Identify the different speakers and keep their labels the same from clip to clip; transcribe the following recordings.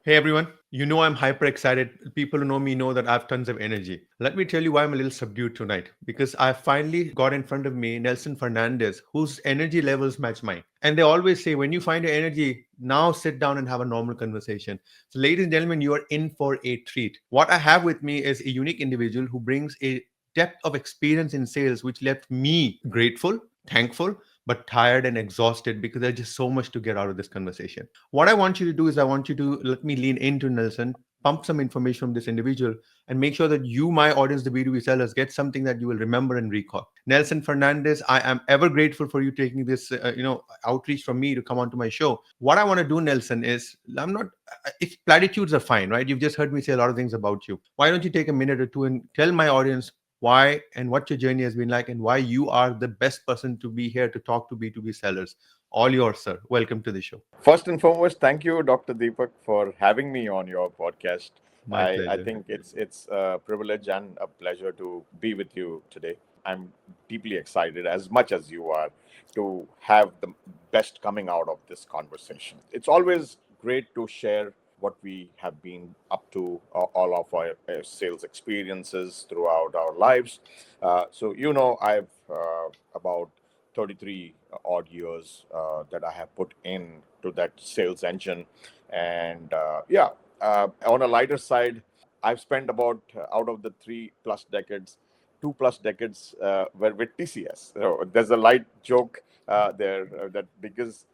Speaker 1: Hey everyone, you know I'm hyper excited. People who know me know that I have tons of energy. Let me tell you why I'm a little subdued tonight. Because I finally got in front of me Nelson Fernandes, whose energy levels match mine. And they always say, when you find your energy, now sit down and have a normal conversation. So, ladies and gentlemen, you are in for a treat. What I have with me is a unique individual who brings a depth of experience in sales, which left me grateful, thankful, but tired and exhausted because there's just so much to get out of this conversation. What I want you to do is I want you to let me lean into Nelson, pump some information from this individual, and make sure that you, my audience, the B2B sellers, get something that you will remember and recall. Nelson Fernandez, I am ever grateful for you taking this, outreach from me to come onto my show. What I want to do, Nelson, is I'm not. If platitudes are fine, right? You've just heard me say a lot of things about you. Why don't you take a minute or two and tell my audience why and what your journey has been like and why you are the best person to be here to talk to B2B sellers. All yours, sir. Welcome to the show.
Speaker 2: First and foremost, thank you, Dr. Deepak, for having me on your podcast.
Speaker 1: My
Speaker 2: I
Speaker 1: pleasure.
Speaker 2: think it's a privilege and a pleasure to be with you today. I'm deeply excited, as much as you are, to have the best coming out of this conversation. It's always great to share what we have been up to, all of our sales experiences throughout our lives. I've about 33 odd years that I have put in to that sales engine. And on a lighter side, I've spent about out of the 3+ decades, 2+ decades were with TCS. So there's a light joke there that because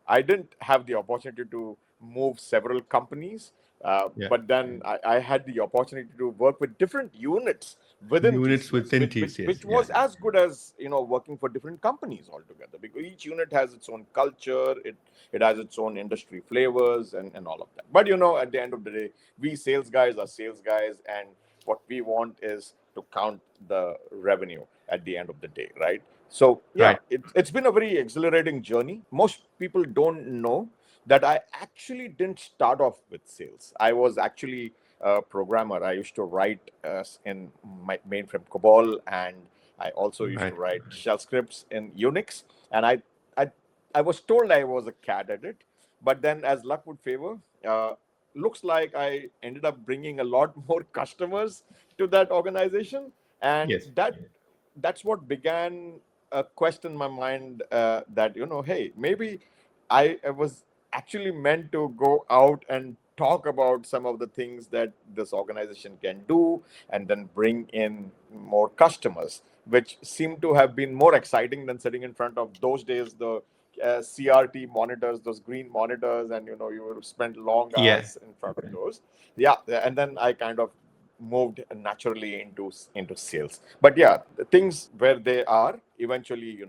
Speaker 2: I didn't have the opportunity to move several companies,
Speaker 1: Yeah.
Speaker 2: but then I had the opportunity to work with different units within
Speaker 1: Units
Speaker 2: TCS,
Speaker 1: within
Speaker 2: which
Speaker 1: TCS. Yeah.
Speaker 2: was as good as working for different companies altogether, because each unit has its own culture, it has its own industry flavors and all of that. But at the end of the day, we sales guys are sales guys, and what we want is to count the revenue at the end of the day, right? So yeah,
Speaker 1: Right.
Speaker 2: it's been a very exhilarating journey. Most people don't know that I actually didn't start off with sales. I was actually a programmer. I used to write in my mainframe COBOL, and I also used to
Speaker 1: Right.
Speaker 2: write shell scripts in Unix. And I, I was told I was a cat at it, but then, as luck would favor, looks like I ended up bringing a lot more customers to that organization, and
Speaker 1: Yes.
Speaker 2: that's what began a quest in my mind that hey, maybe I was actually meant to go out and talk about some of the things that this organization can do, and then bring in more customers, which seem to have been more exciting than sitting in front of those days the CRT monitors, those green monitors, and you will spend long
Speaker 1: Yeah.
Speaker 2: hours in front of those. Yeah, and then I kind of moved naturally into sales. But yeah, the things where they are eventually,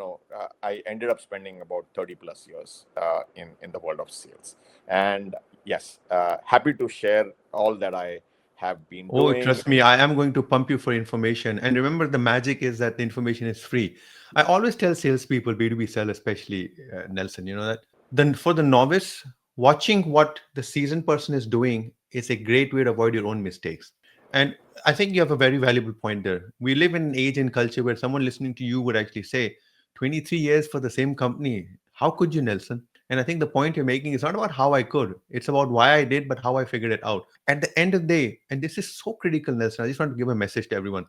Speaker 2: I ended up spending about 30+ years in the world of sales. And yes, happy to share all that I have been
Speaker 1: Oh,
Speaker 2: doing.
Speaker 1: trust me, I am going to pump you for information. And remember, the magic is that the information is free. I always tell salespeople, B2B sell especially, Nelson, that then for the novice, watching what the seasoned person is doing is a great way to avoid your own mistakes. And I think you have a very valuable point there. We live in an age and culture where someone listening to you would actually say, 23 years for the same company. How could you, Nelson? And I think the point you're making is not about how I could, it's about why I did, but how I figured it out. At the end of the day, and this is so critical, Nelson, I just want to give a message to everyone.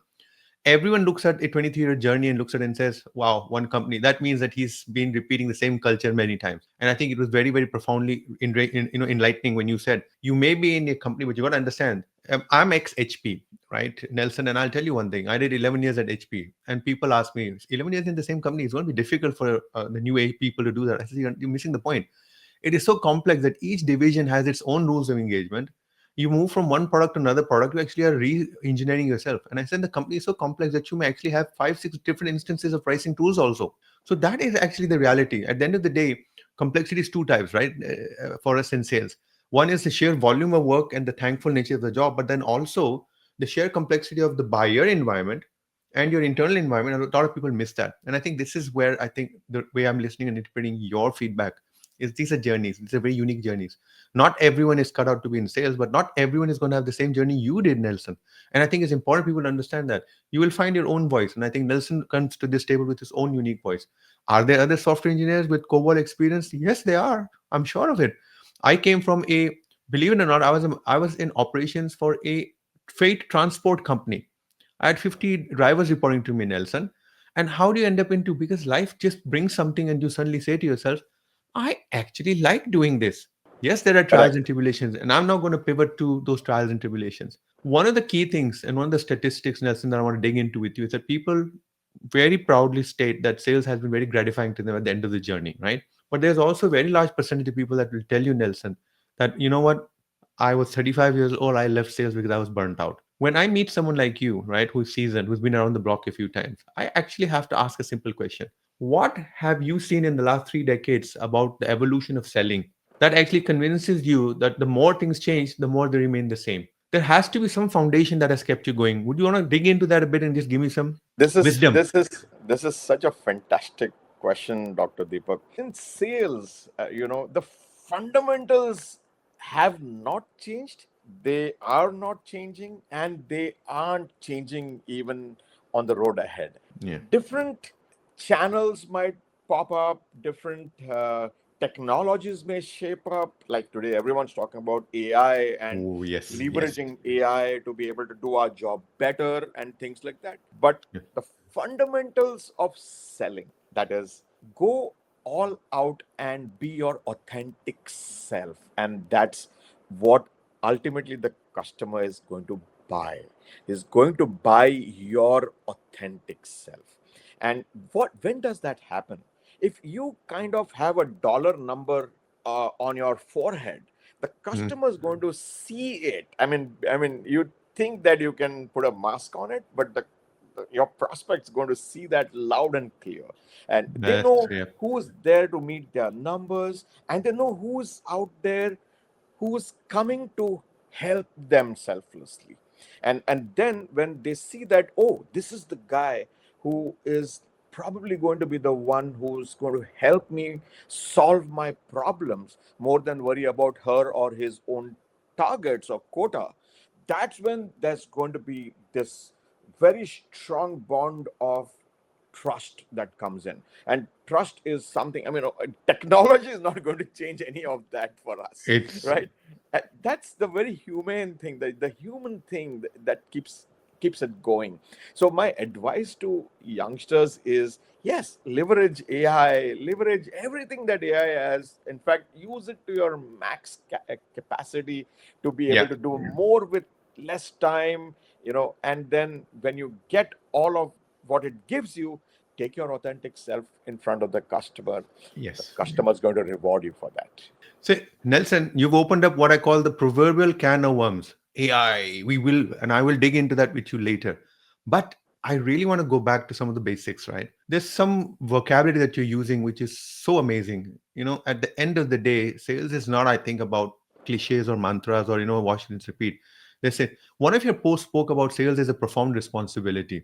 Speaker 1: Everyone looks at a 23-year journey and looks at it and says, wow, one company. That means that he's been repeating the same culture many times. And I think it was very, very profoundly enlightening when you said, you may be in a company, but you got to understand, I'm ex HP, right, Nelson? And I'll tell you one thing. I did 11 years at HP. And people ask me, 11 years in the same company, it's going to be difficult for the new age people to do that. I said, you're missing the point. It is so complex that each division has its own rules of engagement. You move from one product to another product, you actually are re-engineering yourself. And I said the company is so complex that you may actually have 5 6 different instances of pricing tools also. So that is actually the reality. At the end of the day, complexity is two types, right? For us in sales, one is the sheer volume of work and the thankful nature of the job, but then also the sheer complexity of the buyer environment and your internal environment. And a lot of people miss that. And I think this is where I think the way I'm listening and interpreting your feedback is these are journeys. These are very unique journeys. Not everyone is cut out to be in sales, but not everyone is going to have the same journey you did, Nelson. And I think it's important people to understand that you will find your own voice. And I think Nelson comes to this table with his own unique voice. Are there other software engineers with COBOL experience? Yes, they are. I'm sure of it. I came from a believe it or not, I was in operations for a freight transport company. I had 50 drivers reporting to me, Nelson. And how do you end up into, because life just brings something and you suddenly say to yourself, I actually like doing this. Yes, there are trials and
Speaker 2: Correct.
Speaker 1: tribulations, and I'm not going to pivot to those trials and tribulations. One of the key things and one of the statistics, Nelson, that I want to dig into with you is that people very proudly state that sales has been very gratifying to them at the end of the journey, right? But there's also a very large percentage of people that will tell you, Nelson, that you know what, I was 35 years old, I left sales because I was burnt out. When I meet someone like you, right, who's seasoned, who's been around the block a few times, I actually have to ask a simple question. What have you seen in the last 3 decades about the evolution of selling that actually convinces you that the more things change, the more they remain the same? There has to be some foundation that has kept you going. Would you want to dig into that a bit and just give me some
Speaker 2: This is
Speaker 1: wisdom?
Speaker 2: this is this is such a fantastic question, Dr. Deepak. In sales, the fundamentals have not changed. They are not changing, and they aren't changing even on the road ahead.
Speaker 1: Yeah.
Speaker 2: Different channels might pop up, different technologies may shape up. Like today, everyone's talking about AI and
Speaker 1: Oh, yes, yes.
Speaker 2: leveraging AI to be able to do our job better and things like that. But
Speaker 1: Yeah.
Speaker 2: the fundamentals of selling, that is, go all out and be your authentic self. And that's what ultimately the customer is going to buy, is going to buy your authentic self. And when does that happen? If you kind of have a dollar number on your forehead, the
Speaker 1: Mm.
Speaker 2: customer is going to see it. I mean, you think that you can put a mask on it, but your prospect's going to see that loud and clear, and they
Speaker 1: That's,
Speaker 2: know
Speaker 1: yeah.
Speaker 2: who's there to meet their numbers, and they know who's out there who's coming to help them selflessly. And then when they see that, oh, this is the guy who is probably going to be the one who's going to help me solve my problems more than worry about her or his own targets or quota, that's when there's going to be this very strong bond of trust that comes in. And trust is something, technology is not going to change any of that for us,
Speaker 1: It's
Speaker 2: right? That's the very humane thing, the human thing that keeps it going. So my advice to youngsters is, yes, leverage AI, leverage everything that AI has. In fact, use it to your max capacity to be able
Speaker 1: yeah.
Speaker 2: to do more with less time, and then when you get all of what it gives you, take your authentic self in front of the customer. The
Speaker 1: Yes.
Speaker 2: customer is going to reward you for that.
Speaker 1: So, Nelson, you've opened up what I call the proverbial can of worms. AI, we will, and I will dig into that with you later. But I really want to go back to some of the basics, right? There's some vocabulary that you're using which is so amazing. At the end of the day, sales is not, I think, about cliches or mantras or, wash and repeat. They say one of your posts spoke about sales is a profound responsibility.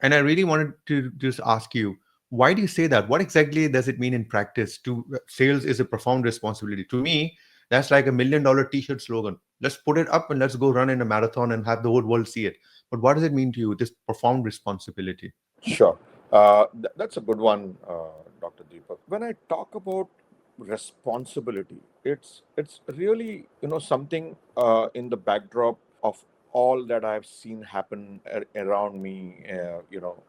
Speaker 1: And I really wanted to just ask you, why do you say that? What exactly does it mean in practice? To sales is a profound responsibility. To me, that's like $1 million T-shirt slogan. Let's put it up and let's go run in a marathon and have the whole world see it. But what does it mean to you? This profound responsibility.
Speaker 2: Sure. That's a good one, Dr. Deepak. When I talk about responsibility, it's really something in the backdrop of all that I've seen happen around me,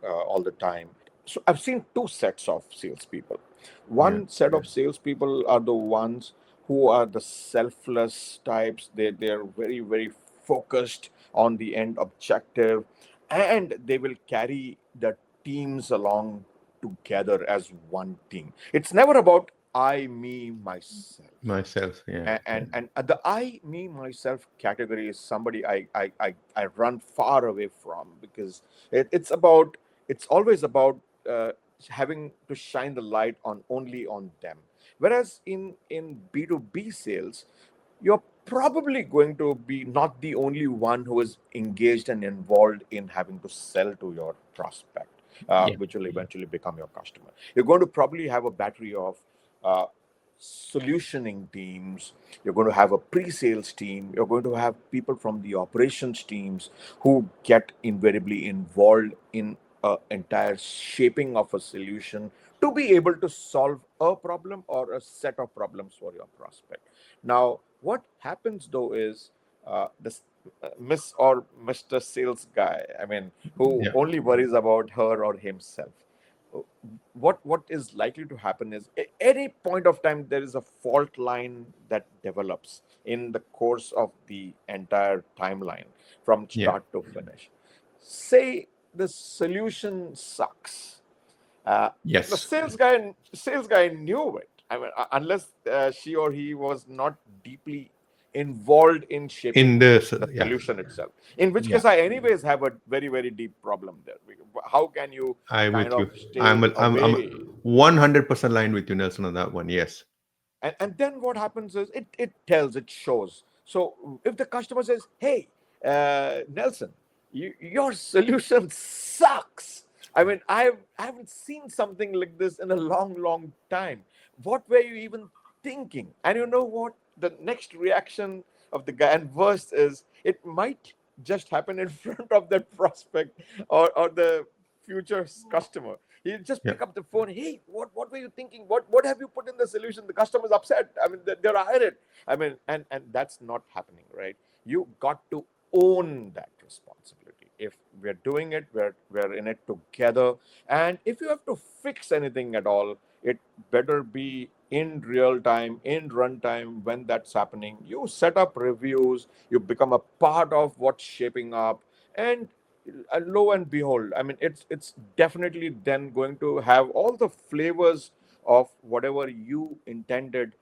Speaker 2: all the time. So I've seen two sets of salespeople.
Speaker 1: Yeah.
Speaker 2: One set of salespeople are the ones who are the selfless types. They're very very focused on the end objective, and they will carry the teams along together as one team. It's never about I, me, myself.
Speaker 1: Myself. Yeah.
Speaker 2: And the I, me, myself category is somebody I run far away from, because it's always about having to shine the light on only on them. Whereas in B2B sales, you're probably going to be not the only one who is engaged and involved in having to sell to your prospect,
Speaker 1: Yeah.
Speaker 2: which will eventually become your customer. You're going to probably have a battery of uh, solutioning teams. You're going to have a pre-sales team. You're going to have people from the operations teams who get invariably involved in a entire shaping of a solution to be able to solve a problem or a set of problems for your prospect. Now, what happens though is this Miss or Mr. Sales guy, I mean, who
Speaker 1: Yeah.
Speaker 2: only worries about her or himself. What is likely to happen is any point of time there is a fault line that develops in the course of the entire timeline from
Speaker 1: Yeah.
Speaker 2: start to finish. Say the solution sucks. uh, the
Speaker 1: Yes.
Speaker 2: sales guy knew it. I mean, unless she or he was not deeply involved in
Speaker 1: In
Speaker 2: shaping
Speaker 1: this,
Speaker 2: the
Speaker 1: yeah.
Speaker 2: solution itself. In which
Speaker 1: Yeah.
Speaker 2: case, I anyways have a very very deep problem there. How can you
Speaker 1: I'm
Speaker 2: kind
Speaker 1: with
Speaker 2: of
Speaker 1: you.
Speaker 2: stay
Speaker 1: I'm
Speaker 2: away?
Speaker 1: 100% aligned with you, Nelson, on that one. Yes.
Speaker 2: And then what happens is it shows. So if the customer says, hey, Nelson, your solution sucks. I mean, I haven't seen something like this in a long time. What were you even thinking? And you know what, the next reaction of the guy, and worst is, it might just happen in front of that prospect or the future customer. You just
Speaker 1: Yeah.
Speaker 2: pick up the phone. Hey, what were you thinking? What have you put in the solution? The customer's upset. I mean, they're irate. I mean, and that's not happening, right? You got to own that responsibility. If we're doing it, we're in it together. And if you have to fix anything at all, it better be in real time, in runtime when that's happening. You set up reviews, you become a part of what's shaping up, and lo and behold, I mean, it's definitely then going to have all the flavors of whatever you intended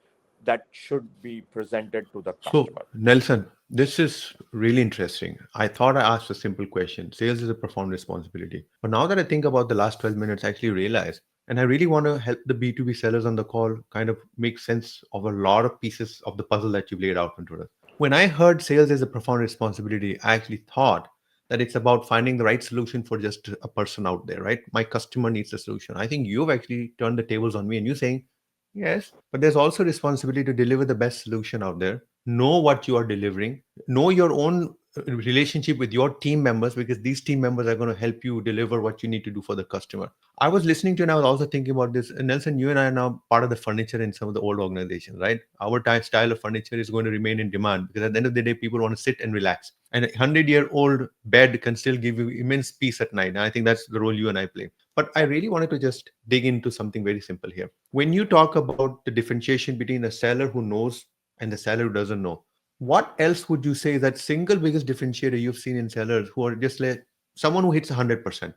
Speaker 2: that should be presented to the
Speaker 1: So,
Speaker 2: customer.
Speaker 1: Nelson, this is really interesting. I thought I asked a simple question. Sales is a profound responsibility. But now that I think about the last 12 minutes, I actually realize, and I really want to help the B2B sellers on the call kind of make sense of a lot of pieces of the puzzle that you've laid out into us. When I heard sales is a profound responsibility, I actually thought that it's about finding the right solution for just a person out there, right? My customer needs a solution. I think you've actually turned the tables on me and you're saying, yes, but there's also responsibility to deliver the best solution out there. Know what you are delivering. Know your own relationship with your team members because these team members are going to help you deliver what you need to do for the customer. I was listening to you and I was also thinking about this. And Nelson, you and I are now part of the furniture in some of the old organizations, right? Our style of furniture is going to remain in demand because at the end of the day, people want to sit and relax. And a 100-year-old bed can still give you immense peace at night. And I think that's the role you and I play. But I really wanted to just dig into something very simple here. When you talk about the differentiation between a seller who knows and the seller who doesn't know, what else would you say is that single biggest differentiator you've seen in sellers who are just like someone who hits 100%?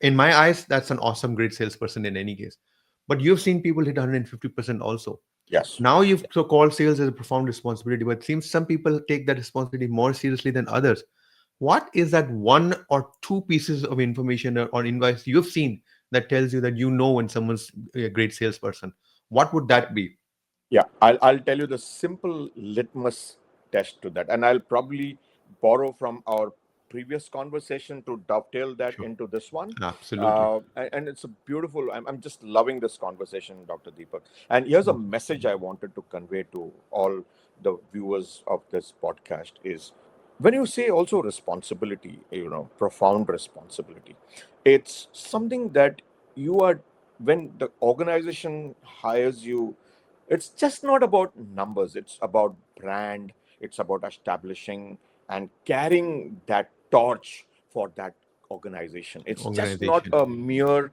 Speaker 1: In my eyes, that's an awesome, great salesperson in any case. But you've seen people hit 150% also.
Speaker 2: Yes.
Speaker 1: Now you've so called sales as a profound responsibility, but it seems some people take that responsibility more seriously than others. What is that one or two pieces of information or advice you've seen that tells you that you know when someone's a great salesperson? What would
Speaker 2: I,
Speaker 1: that be?
Speaker 2: yeah, I'll tell you the simple litmus test to that, and I'll probably borrow from our previous conversation to dovetail that
Speaker 1: Sure.
Speaker 2: into this one.
Speaker 1: Absolutely.
Speaker 2: And it's a beautiful. I'm just loving this conversation, Dr. Deepak. And here's a message I wanted to convey to all the viewers of this podcast: is when you say also responsibility, profound responsibility, it's something that you are, when the organization hires you, it's just not about numbers. It's about brand. It's about establishing and carrying that torch for that organization. It's just not
Speaker 1: Organization.
Speaker 2: a mere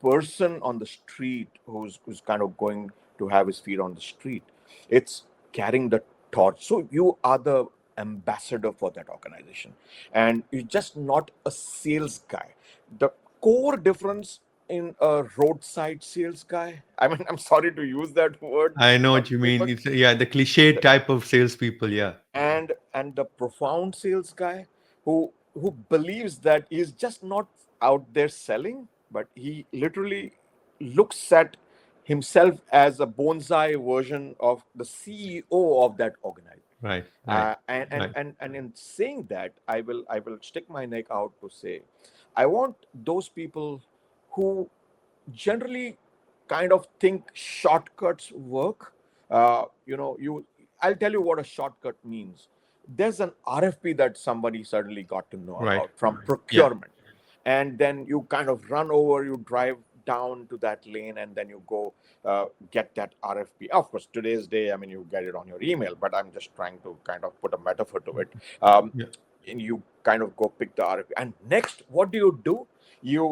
Speaker 2: person on the street who's kind of going to have his feet on the street. It's carrying the torch. So you are the ambassador for that organization, and you're just not a sales guy. The core difference in a roadside sales guy, I mean, I'm sorry to use that word,
Speaker 1: I know what
Speaker 2: Dr.
Speaker 1: you mean.
Speaker 2: Deepak,
Speaker 1: It's yeah, the cliche type of salespeople. Yeah.
Speaker 2: and the profound sales guy who believes that he's just not out there selling, but he literally looks at himself as a bonsai version of the CEO of that organization.
Speaker 1: Right. Right. Right.
Speaker 2: And in saying that, I will stick my neck out to say, I want those people who generally kind of think shortcuts work. You I'll tell you what a shortcut means. There's an RFP that somebody suddenly got to know
Speaker 1: Right.
Speaker 2: about from
Speaker 1: Yeah.
Speaker 2: procurement, and then you kind of run over, you drive down to that lane, and then you go get that RFP. Of course, today's day, I mean, you get it on your email, but I'm just trying to kind of put a metaphor to it. Um,
Speaker 1: Yeah.
Speaker 2: and you kind of go pick the RFP. And next, what do? You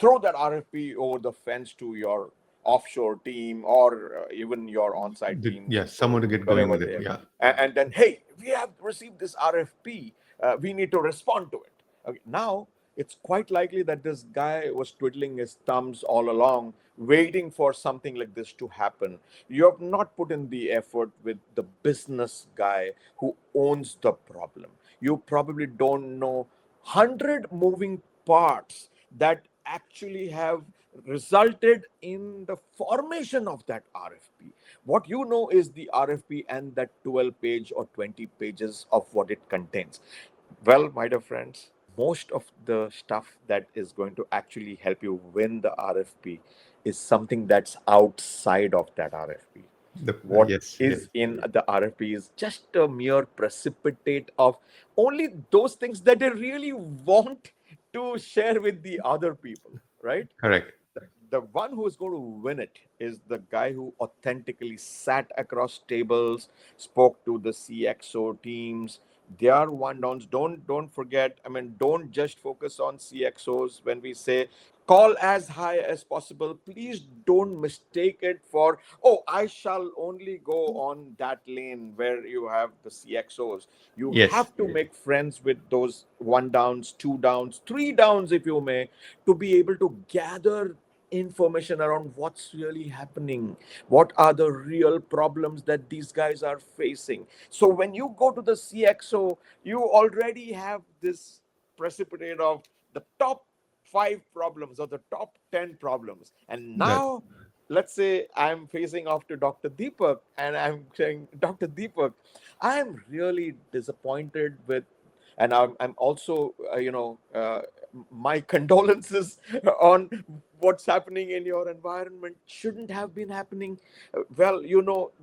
Speaker 2: throw that RFP over the fence to your offshore team, or even your on-site team,
Speaker 1: Yeah, someone to get going
Speaker 2: wherever
Speaker 1: with it.
Speaker 2: they are.
Speaker 1: Yeah.
Speaker 2: And then, hey, we have received this RFP. We need to respond to it. Okay, now it's quite likely that this guy was twiddling his thumbs all along, waiting for something like this to happen. You have not put in the effort with the business guy who owns the problem. You probably don't know 100 moving parts that actually have resulted in the formation of that RFP. What you know is the RFP and that 12 page or 20 pages of what it contains. Well, my dear friends, most of the stuff that is going to actually help you win the RFP is something that's outside of that RFP. What
Speaker 1: Yes, yes.
Speaker 2: is in the RFP is just a mere precipitate of only those things that they really want to share with the other people, right?
Speaker 1: Correct.
Speaker 2: The one who is going to win it is the guy who authentically sat across tables, spoke to the CXO teams, their one downs. Don't forget, I mean, don't just focus on CXOs when we say call as high as possible. Please don't mistake it for, oh, I shall only go on that lane where you have the CXOs. You
Speaker 1: Yes.
Speaker 2: have to make friends with those one downs, two downs, three downs, if you may, to be able to gather information around what's really happening, what are the real problems that these guys are facing. So when you go to the CXO, you already have this precipitate of the top 5 problems or the top 10 problems. And
Speaker 1: That
Speaker 2: now let's say I'm facing off to Dr. Deepak, and I'm saying, Dr. Deepak, I'm really disappointed with, and I'm also my condolences on what's happening in your environment shouldn't have been happening. Well,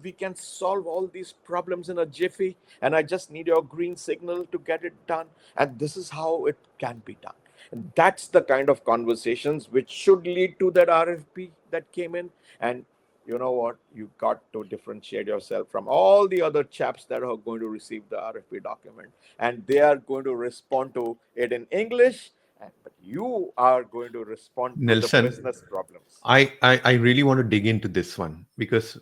Speaker 2: we can solve all these problems in a jiffy, and I just need your green signal to get it done, and this is how it can be done. And that's the kind of conversations which should lead to that RFP that came in. And you know what? You got to differentiate yourself from all the other chaps that are going to receive the RFP document, and they are going to respond to it in English, but you are going to respond to the
Speaker 1: Nelson,
Speaker 2: business problems.
Speaker 1: I really want to dig into this one because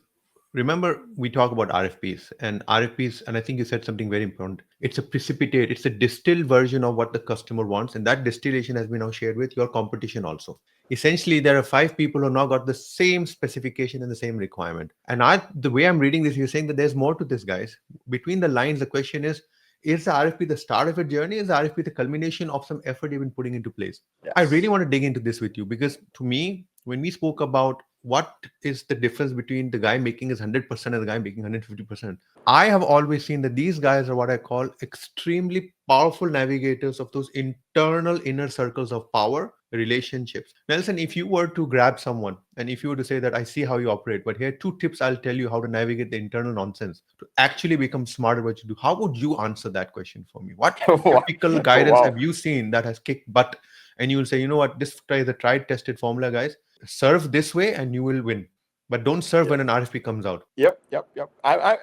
Speaker 1: remember we talk about RFPs and RFPs, and I think you said something very important. It's a precipitate, it's a distilled version of what the customer wants, and that distillation has been now shared with your competition also. Essentially, there are 5 people who now got the same specification and the same requirement. And the way I'm reading this, you're saying that there's more to this, guys. Between the lines, the question is the RFP the start of a journey? Is the RFP the culmination of some effort you've been putting into place? I really
Speaker 2: Yes.
Speaker 1: want to dig into this with you because to me, when we spoke about what is the difference between the guy making his 100% and the guy making 150%, I have always seen that these guys are what I call extremely powerful navigators of those internal inner circles of power relationships. Nelson, if you were to grab someone and if you were to say that I see how you operate, but here are 2 tips I'll tell you how to navigate the internal nonsense to actually become smart at what you do, how would you answer that question for me? What typical guidance
Speaker 2: Wow.
Speaker 1: have you seen that has kicked butt? And you will say, you know what, this is the tried tested formula, guys. Serve this way and you will win. But don't serve when
Speaker 2: Yes.
Speaker 1: an RFP comes out.
Speaker 2: Yep.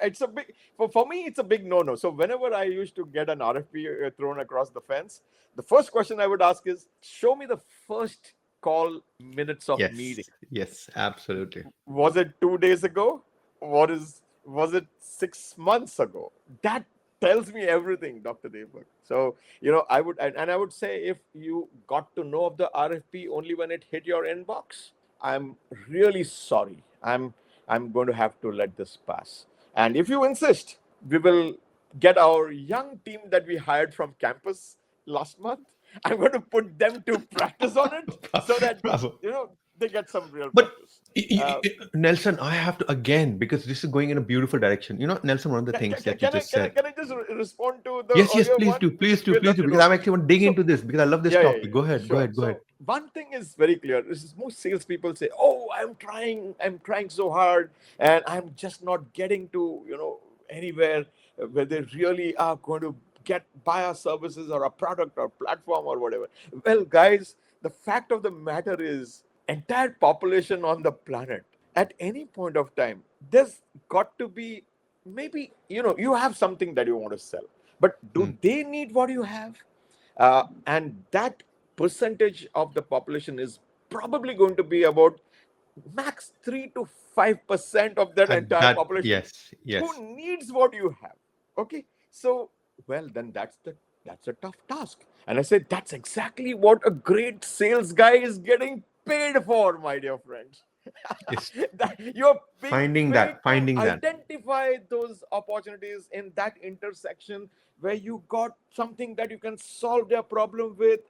Speaker 2: It's a big, for me, it's a big no-no. So whenever I used to get an RFP thrown across the fence, the first question I would ask is, show me the first call minutes of
Speaker 1: Yes,
Speaker 2: meeting.
Speaker 1: yes, absolutely.
Speaker 2: Was it 2 days ago? Was it 6 months ago? That tells me everything, Dr. Deepak. So I would, and I would say, if you got to know of the RFP only when it hit your inbox, I'm really sorry. I'm going to have to let this pass. And if you insist, we will get our young team that we hired from campus last month. I'm going to put them to practice on it so that
Speaker 1: Bravo.
Speaker 2: they get some real
Speaker 1: But
Speaker 2: practice. Uh,
Speaker 1: Nelson, I have to again because this is going in a beautiful direction. You know, Nelson, one of the things that you just said.
Speaker 2: can I just respond to the
Speaker 1: Yes,
Speaker 2: earlier
Speaker 1: please
Speaker 2: one?
Speaker 1: do, please do,
Speaker 2: We'll
Speaker 1: please
Speaker 2: let
Speaker 1: do,
Speaker 2: you
Speaker 1: because
Speaker 2: know.
Speaker 1: I'm actually want to dig
Speaker 2: So
Speaker 1: into this because I love this topic. Go ahead, go
Speaker 2: sure.
Speaker 1: ahead, go ahead.
Speaker 2: So one thing is very clear. This is, most salespeople say, "Oh, I'm trying so hard, and I'm just not getting to anywhere where they really are going to buy our services or a product or platform or whatever. Well, guys, the fact of the matter is, entire population on the planet, at any point of time, there's got to be, maybe, you have something that you want to sell, but do
Speaker 1: Mm.
Speaker 2: they need what you have? And that percentage of the population is probably going to be about max 3 to 5% of that entire
Speaker 1: That,
Speaker 2: population
Speaker 1: yes,
Speaker 2: who
Speaker 1: yes.
Speaker 2: needs what you have. Okay, so, well, then that's a tough task. And I said, that's exactly what a great sales guy is getting paid for, my dear friends.
Speaker 1: It's
Speaker 2: That you're being paid to
Speaker 1: finding that.
Speaker 2: identify those opportunities in that intersection where you got something that you can solve their problem with,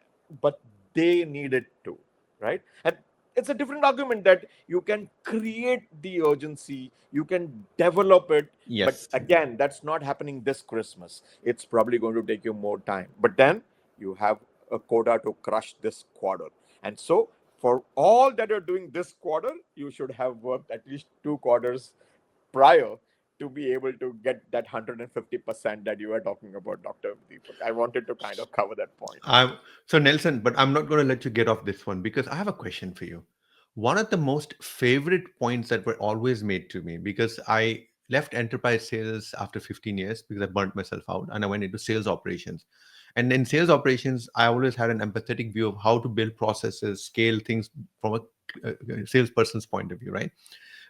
Speaker 2: but they need it too, right? And it's a different argument that you can create the urgency, you can develop it, but
Speaker 1: Yes.
Speaker 2: again, that's not happening this Christmas. It's probably going to take you more time, but then you have a quota to crush this quarter. And so, for all that you're doing this quarter, you should have worked at least 2 quarters prior to be able to get that 150% that you were talking about, Dr. Deepak. I wanted to kind of cover that point.
Speaker 1: I'm so Nelson, but I'm not going to let you get off this one because I have a question for you. One of the most favorite points that were always made to me, because I left enterprise sales after 15 years because I burnt myself out and I went into sales operations. And in sales operations, I always had an empathetic view of how to build processes, scale things from a salesperson's point of view, right?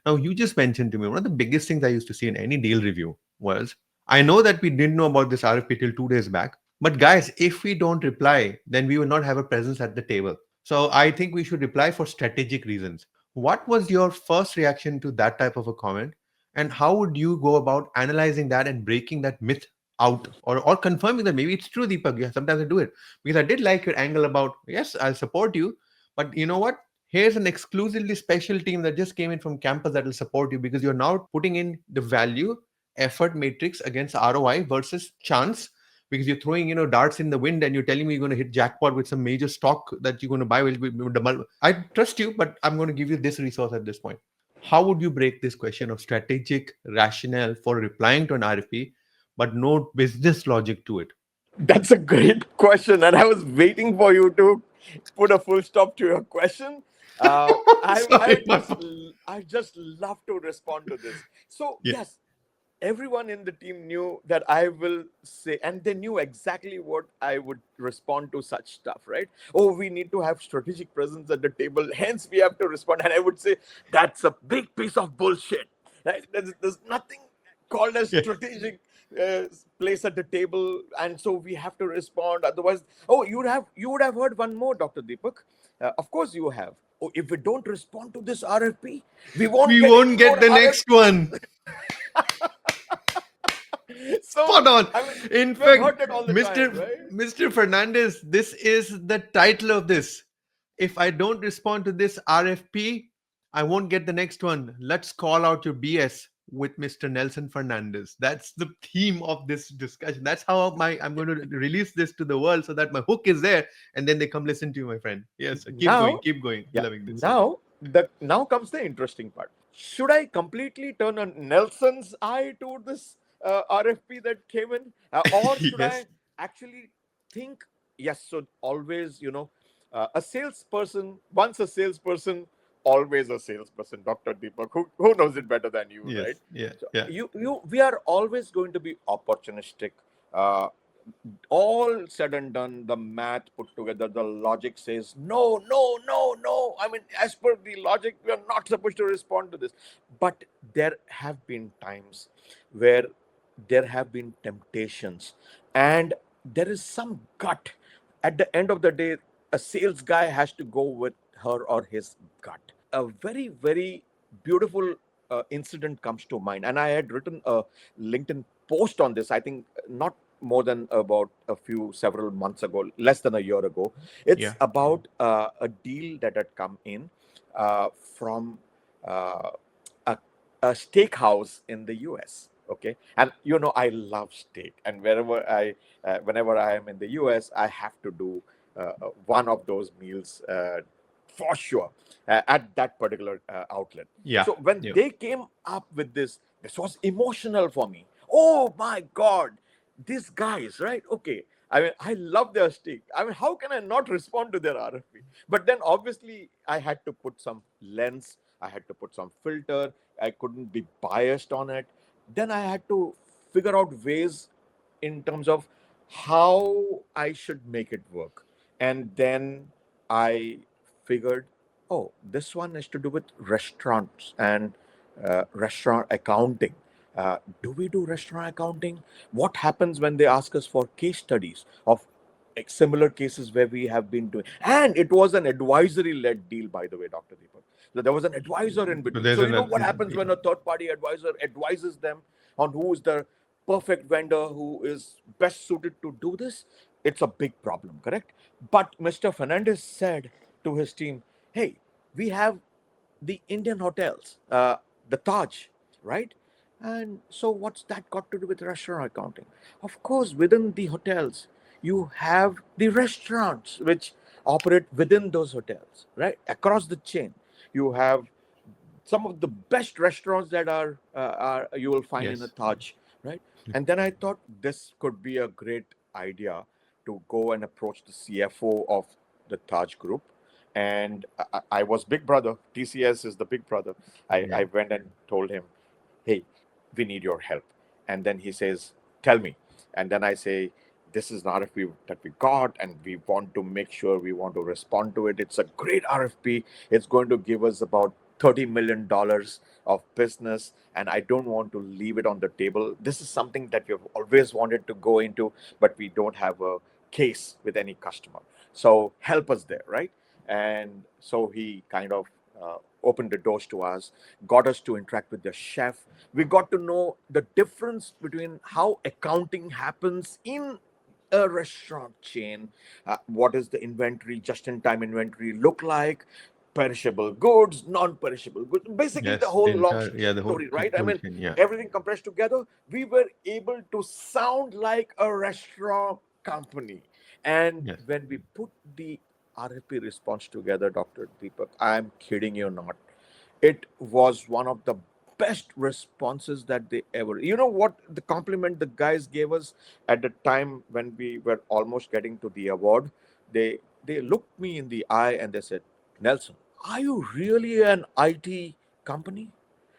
Speaker 1: Now, you just mentioned to me one of the biggest things I used to see in any deal review was, I know that we didn't know about this RFP till 2 days back, but guys, if we don't reply, then we will not have a presence at the table. So I think we should reply for strategic reasons. What was your first reaction to that type of a comment? And how would you go about analyzing that and breaking that myth out, or confirming that maybe it's true, Deepak? Yeah, sometimes I do it because I did like your angle about, yes, I'll support you, but you know what? Here's an exclusively special team that just came in from campus that will support you because you're now putting in the value effort matrix against ROI versus chance, because you're throwing darts in the wind and you're telling me you're going to hit jackpot with some major stock that you're going to buy. I trust you, but I'm going to give you this resource at this point. How would you break this question of strategic rationale for replying to an RFP but no business logic to it?
Speaker 2: That's a great question, and I was waiting for you to put a full stop to your question.
Speaker 1: Sorry, my fault.
Speaker 2: I just love to respond to this. So
Speaker 1: Yeah.
Speaker 2: yes, everyone in the team knew that I will say, and they knew exactly what I would respond to such stuff, right? Oh, we need to have strategic presence at the table, hence we have to respond. And I would say, that's a big piece of bullshit, right? There's nothing called as
Speaker 1: Yeah.
Speaker 2: strategic uh, place at the table, and so we have to respond. Otherwise, oh, you would have heard one more, Dr. Deepak. Of course, you have. Oh, if we don't respond to this RFP, we won't
Speaker 1: We
Speaker 2: get any
Speaker 1: won't
Speaker 2: more
Speaker 1: get the
Speaker 2: RFP.
Speaker 1: next one.
Speaker 2: So,
Speaker 1: Spot on.
Speaker 2: I mean,
Speaker 1: In
Speaker 2: we have
Speaker 1: fact,
Speaker 2: heard that all the time,
Speaker 1: Mr.
Speaker 2: right?
Speaker 1: Mr. Fernandez, this is the title of this. If I don't respond to this RFP, I won't get the next one. Let's call out your BS with Mr. Nelson Fernandez. That's the theme of this discussion. That's how I'm going to release this to the world so that my hook is there and then they come listen to you, my friend. Yes, keep going,
Speaker 2: Now,
Speaker 1: keep going.
Speaker 2: yeah.
Speaker 1: Loving this.
Speaker 2: Now comes the interesting part. Should I completely turn on Nelson's eye to this RFP that came in, or should
Speaker 1: Yes.
Speaker 2: I actually think? Yes. So always, a salesperson. Once a salesperson, always a salesperson. Dr. Deepak, who knows it better than you,
Speaker 1: Yes.
Speaker 2: right?
Speaker 1: Yeah.
Speaker 2: So
Speaker 1: Yeah.
Speaker 2: we are always going to be opportunistic. Uh, all said and done, the math put together, the logic says no, no, no, no. I mean, as per the logic, we are not supposed to respond to this. But there have been times where there have been temptations, and there is some gut. At the end of the day, a sales guy has to go with her or his gut. A very, very beautiful incident comes to mind, and I had written a LinkedIn post on this. I think not more than about several months ago, less than a year ago. It's
Speaker 1: Yeah.
Speaker 2: about a deal that had come in from uh, a, a steakhouse in the US. Okay, and I love steak, and whenever I am in the US, I have to do one of those meals for sure at that particular outlet.
Speaker 1: Yeah.
Speaker 2: So when
Speaker 1: Yeah.
Speaker 2: they came up with this was emotional for me. Oh my God, these guys, right? Okay. I mean, I love their stick. I mean, how can I not respond to their RFP? But then obviously, I had to put some lens, I had to put some filter, I couldn't be biased on it. Then I had to figure out ways in terms of how I should make it work. And then I figured, oh, this one is to do with restaurants and restaurant accounting. Do we do restaurant accounting? What happens when they ask us for case studies of like similar cases where we have been doing? And it was an advisory led deal, by the way, Dr. Deepak. So there was an advisor in
Speaker 1: So
Speaker 2: between.
Speaker 1: there's
Speaker 2: So,
Speaker 1: an
Speaker 2: you know what happens when a third party advisor advises them on who is the perfect vendor who is best suited to do this? It's a big problem, correct? But Mr. Fernandes said to his team, hey, we have the Indian hotels, the Taj, right? And so, what's that got to do with restaurant accounting? Of course, within the hotels, you have the restaurants which operate within those hotels, right? Across the chain, you have some of the best restaurants that are you will find in a
Speaker 1: yes.
Speaker 2: Taj, right? And then I thought this could be a great idea to go and approach the CFO of the Taj Group. And I was big brother. TCS is the big brother. I
Speaker 1: Yeah.
Speaker 2: went and told him, hey, we need your help. And then he says, tell me. And then I say, this is an RFP that we got, and we want to make sure we want to respond to it. It's a great RFP. It's going to give us about $30 million of business, and I don't want to leave it on the table. This is something that we've always wanted to go into, but we don't have a case with any customer. So help us there, right? And so he kind of opened the doors to us, got us to interact with the chef. We got to know the difference between how accounting happens in a restaurant chain. What is the inventory, just in time inventory look like? Perishable goods, non perishable goods, basically the
Speaker 1: Yes.
Speaker 2: whole
Speaker 1: The
Speaker 2: long
Speaker 1: entire, yeah, the whole
Speaker 2: story, right? I
Speaker 1: whole
Speaker 2: mean,
Speaker 1: chain. Yeah.
Speaker 2: everything compressed together. We were able to sound like a restaurant company. And
Speaker 1: Yes.
Speaker 2: when we put the RFP response together, Dr. Deepak, I'm kidding you not, it was one of the best responses that they ever. You know what the compliment the guys gave us at the time when we were almost getting to the award? They looked me in the eye and they said, Nelson, are you really an IT company?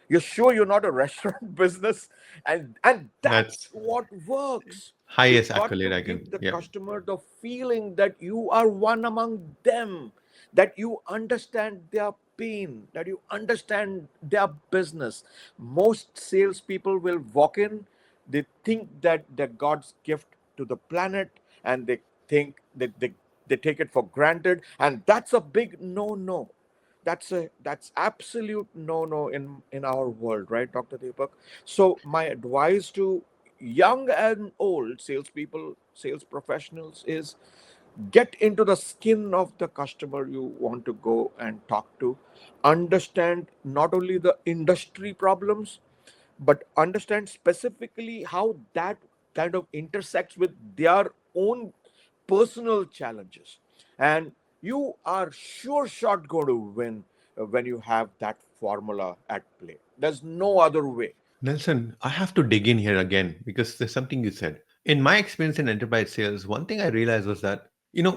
Speaker 2: You're sure you're not a restaurant business? And that's
Speaker 1: That's
Speaker 2: what works. You
Speaker 1: highest
Speaker 2: got
Speaker 1: accolade
Speaker 2: to
Speaker 1: I
Speaker 2: give
Speaker 1: can.
Speaker 2: the
Speaker 1: Yeah.
Speaker 2: customer the feeling that you are one among them, that you understand their pain, that you understand their business. Most salespeople will walk in, they think that they're God's gift to the planet, and they think that they take it for granted, and that's a big no. That's absolute no in our world, right, Dr. Deepak? So my advice to young and old salespeople, sales professionals is get into the skin of the customer you want to go and talk to. Understand not only the industry problems, but understand specifically how that kind of intersects with their own personal challenges. And you are sure shot going to win when you have that formula at play. There's no other way.
Speaker 1: Nelson, I have to dig in here again because there's something you said. In my experience in enterprise sales, one thing I realized was that,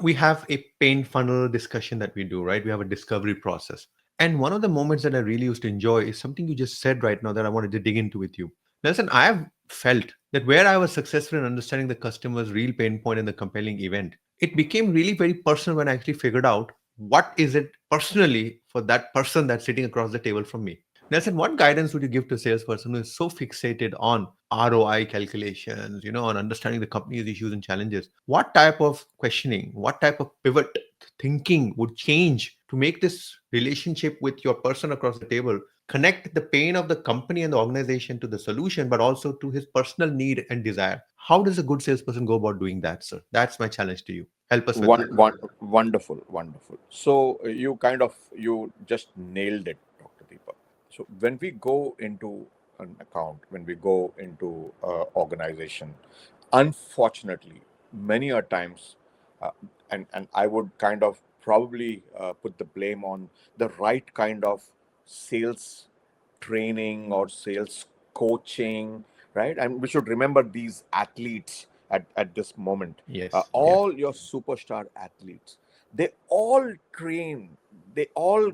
Speaker 1: we have a pain funnel discussion that we do, right? We have a discovery process. And one of the moments that I really used to enjoy is something you just said right now that I wanted to dig into with you. Nelson, I have felt that where I was successful in understanding the customer's real pain point in the compelling event, it became really very personal when I actually figured out what is it personally for that person that's sitting across the table from me. Nelson, what guidance would you give to a salesperson who is so fixated on ROI calculations, on understanding the company's issues and challenges? What type of questioning, what type of pivot thinking would change to make this relationship with your person across the table connect the pain of the company and the organization to the solution, but also to his personal need and desire? How does a good salesperson go about doing that, sir? That's my challenge to you. Help us with that.
Speaker 2: Wonderful. So you kind of you just nailed it, Dr. Deepak. So when we go into an account, when we go into organization, unfortunately, many a times, uh, and I would kind of probably put the blame on the right kind of sales training or sales coaching, right? And we should remember these athletes at this moment.
Speaker 1: Yes. Yeah.
Speaker 2: All your superstar athletes, they all train, they all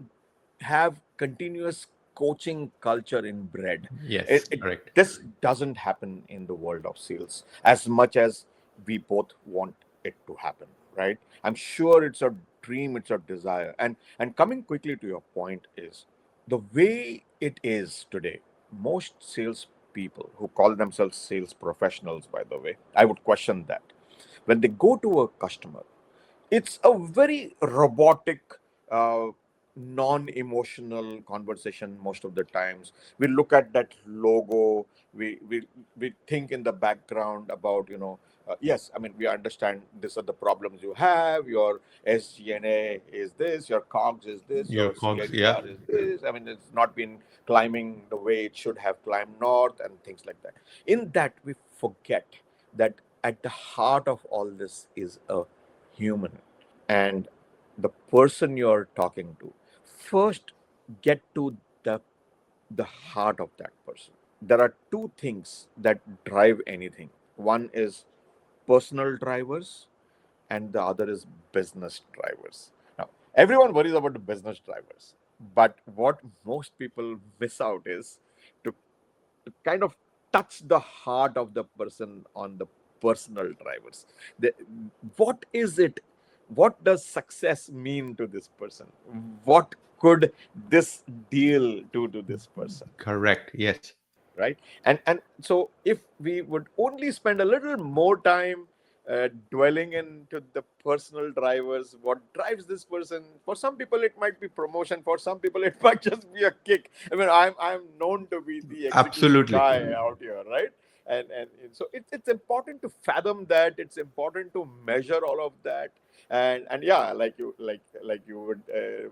Speaker 2: have continuous coaching culture inbred.
Speaker 1: Yes. Correct.
Speaker 2: This doesn't happen in the world of sales as much as we both want it to happen, right? I'm sure it's a dream, it's a desire. And coming quickly to your point is the way it is today. Most sales people who call themselves sales professionals, by the way, I would question that. When they go to a customer, it's a very robotic, uh, non-emotional conversation. Most of the times we look at that logo, we think in the background about, yes, I mean, we understand these are the problems you have, your SGNA is this, your COGS is this,
Speaker 1: Your
Speaker 2: your
Speaker 1: cogs. Yeah.
Speaker 2: CAGR is this. I mean, it's not been climbing the way it should have climbed north and things like that. In that, we forget that at the heart of all this is a human, and the person you're talking to. First, get to the the heart of that person. There are two things that drive anything. One is personal drivers, and the other is business drivers. Now, everyone worries about the business drivers, but what most people miss out is to kind of touch the heart of the person on the personal drivers. The, what is it? What does success mean to this person? What could this deal do to this person?
Speaker 1: Correct. Yes.
Speaker 2: Right? And so if we would only spend a little more time dwelling into the personal drivers, what drives this person. For some people it might be promotion, for some people it might just be a kick. I mean, I'm known to be the execution
Speaker 1: Absolutely.
Speaker 2: guy out here, right? And so it's important to fathom that, it's important to measure all of that. And yeah, like you would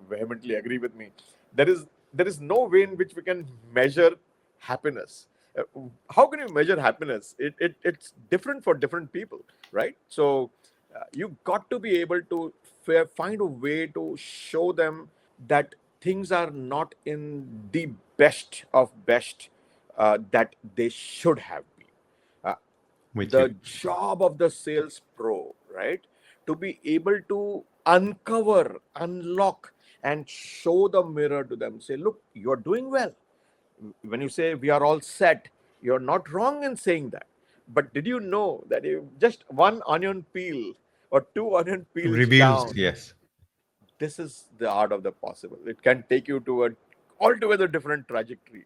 Speaker 2: vehemently agree with me, there is no way in which we can measure happiness. How can you measure happiness? It's different for different people, right? So you got to be able to find a way to show them that things are not in the best of best that they should have been. Uh,
Speaker 1: With
Speaker 2: the
Speaker 1: you.
Speaker 2: job of the sales pro, right? To be able to uncover, unlock, and show the mirror to them. Say, look, you're doing well. When you say we are all set, you're not wrong in saying that. But did you know that if just one onion peel or two onion peels
Speaker 1: Reveals.
Speaker 2: down,
Speaker 1: Yes.
Speaker 2: this is the art of the possible. It can take you to a altogether different trajectory.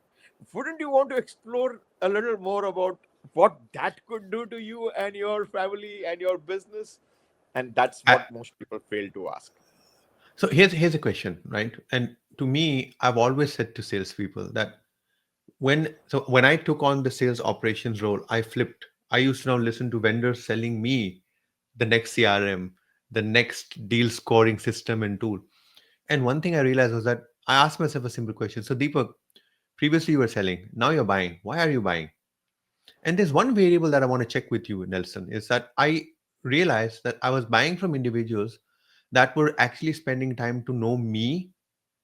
Speaker 2: Wouldn't you want to explore a little more about what that could do to you and your family and your business? And that's
Speaker 1: Uh,
Speaker 2: what most people fail to ask.
Speaker 1: so here's a question, right? And to me, I've always said to salespeople that when I took on the sales operations role, I flipped. I used to now listen to vendors selling me the next CRM, the next deal scoring system and tool. And one thing I realized was that I asked myself a simple question. So Deepak, previously you were selling, now you're buying. Why are you buying? And there's one variable that I want to check with you, Nelson, is that I realized that I was buying from individuals that were actually spending time to know me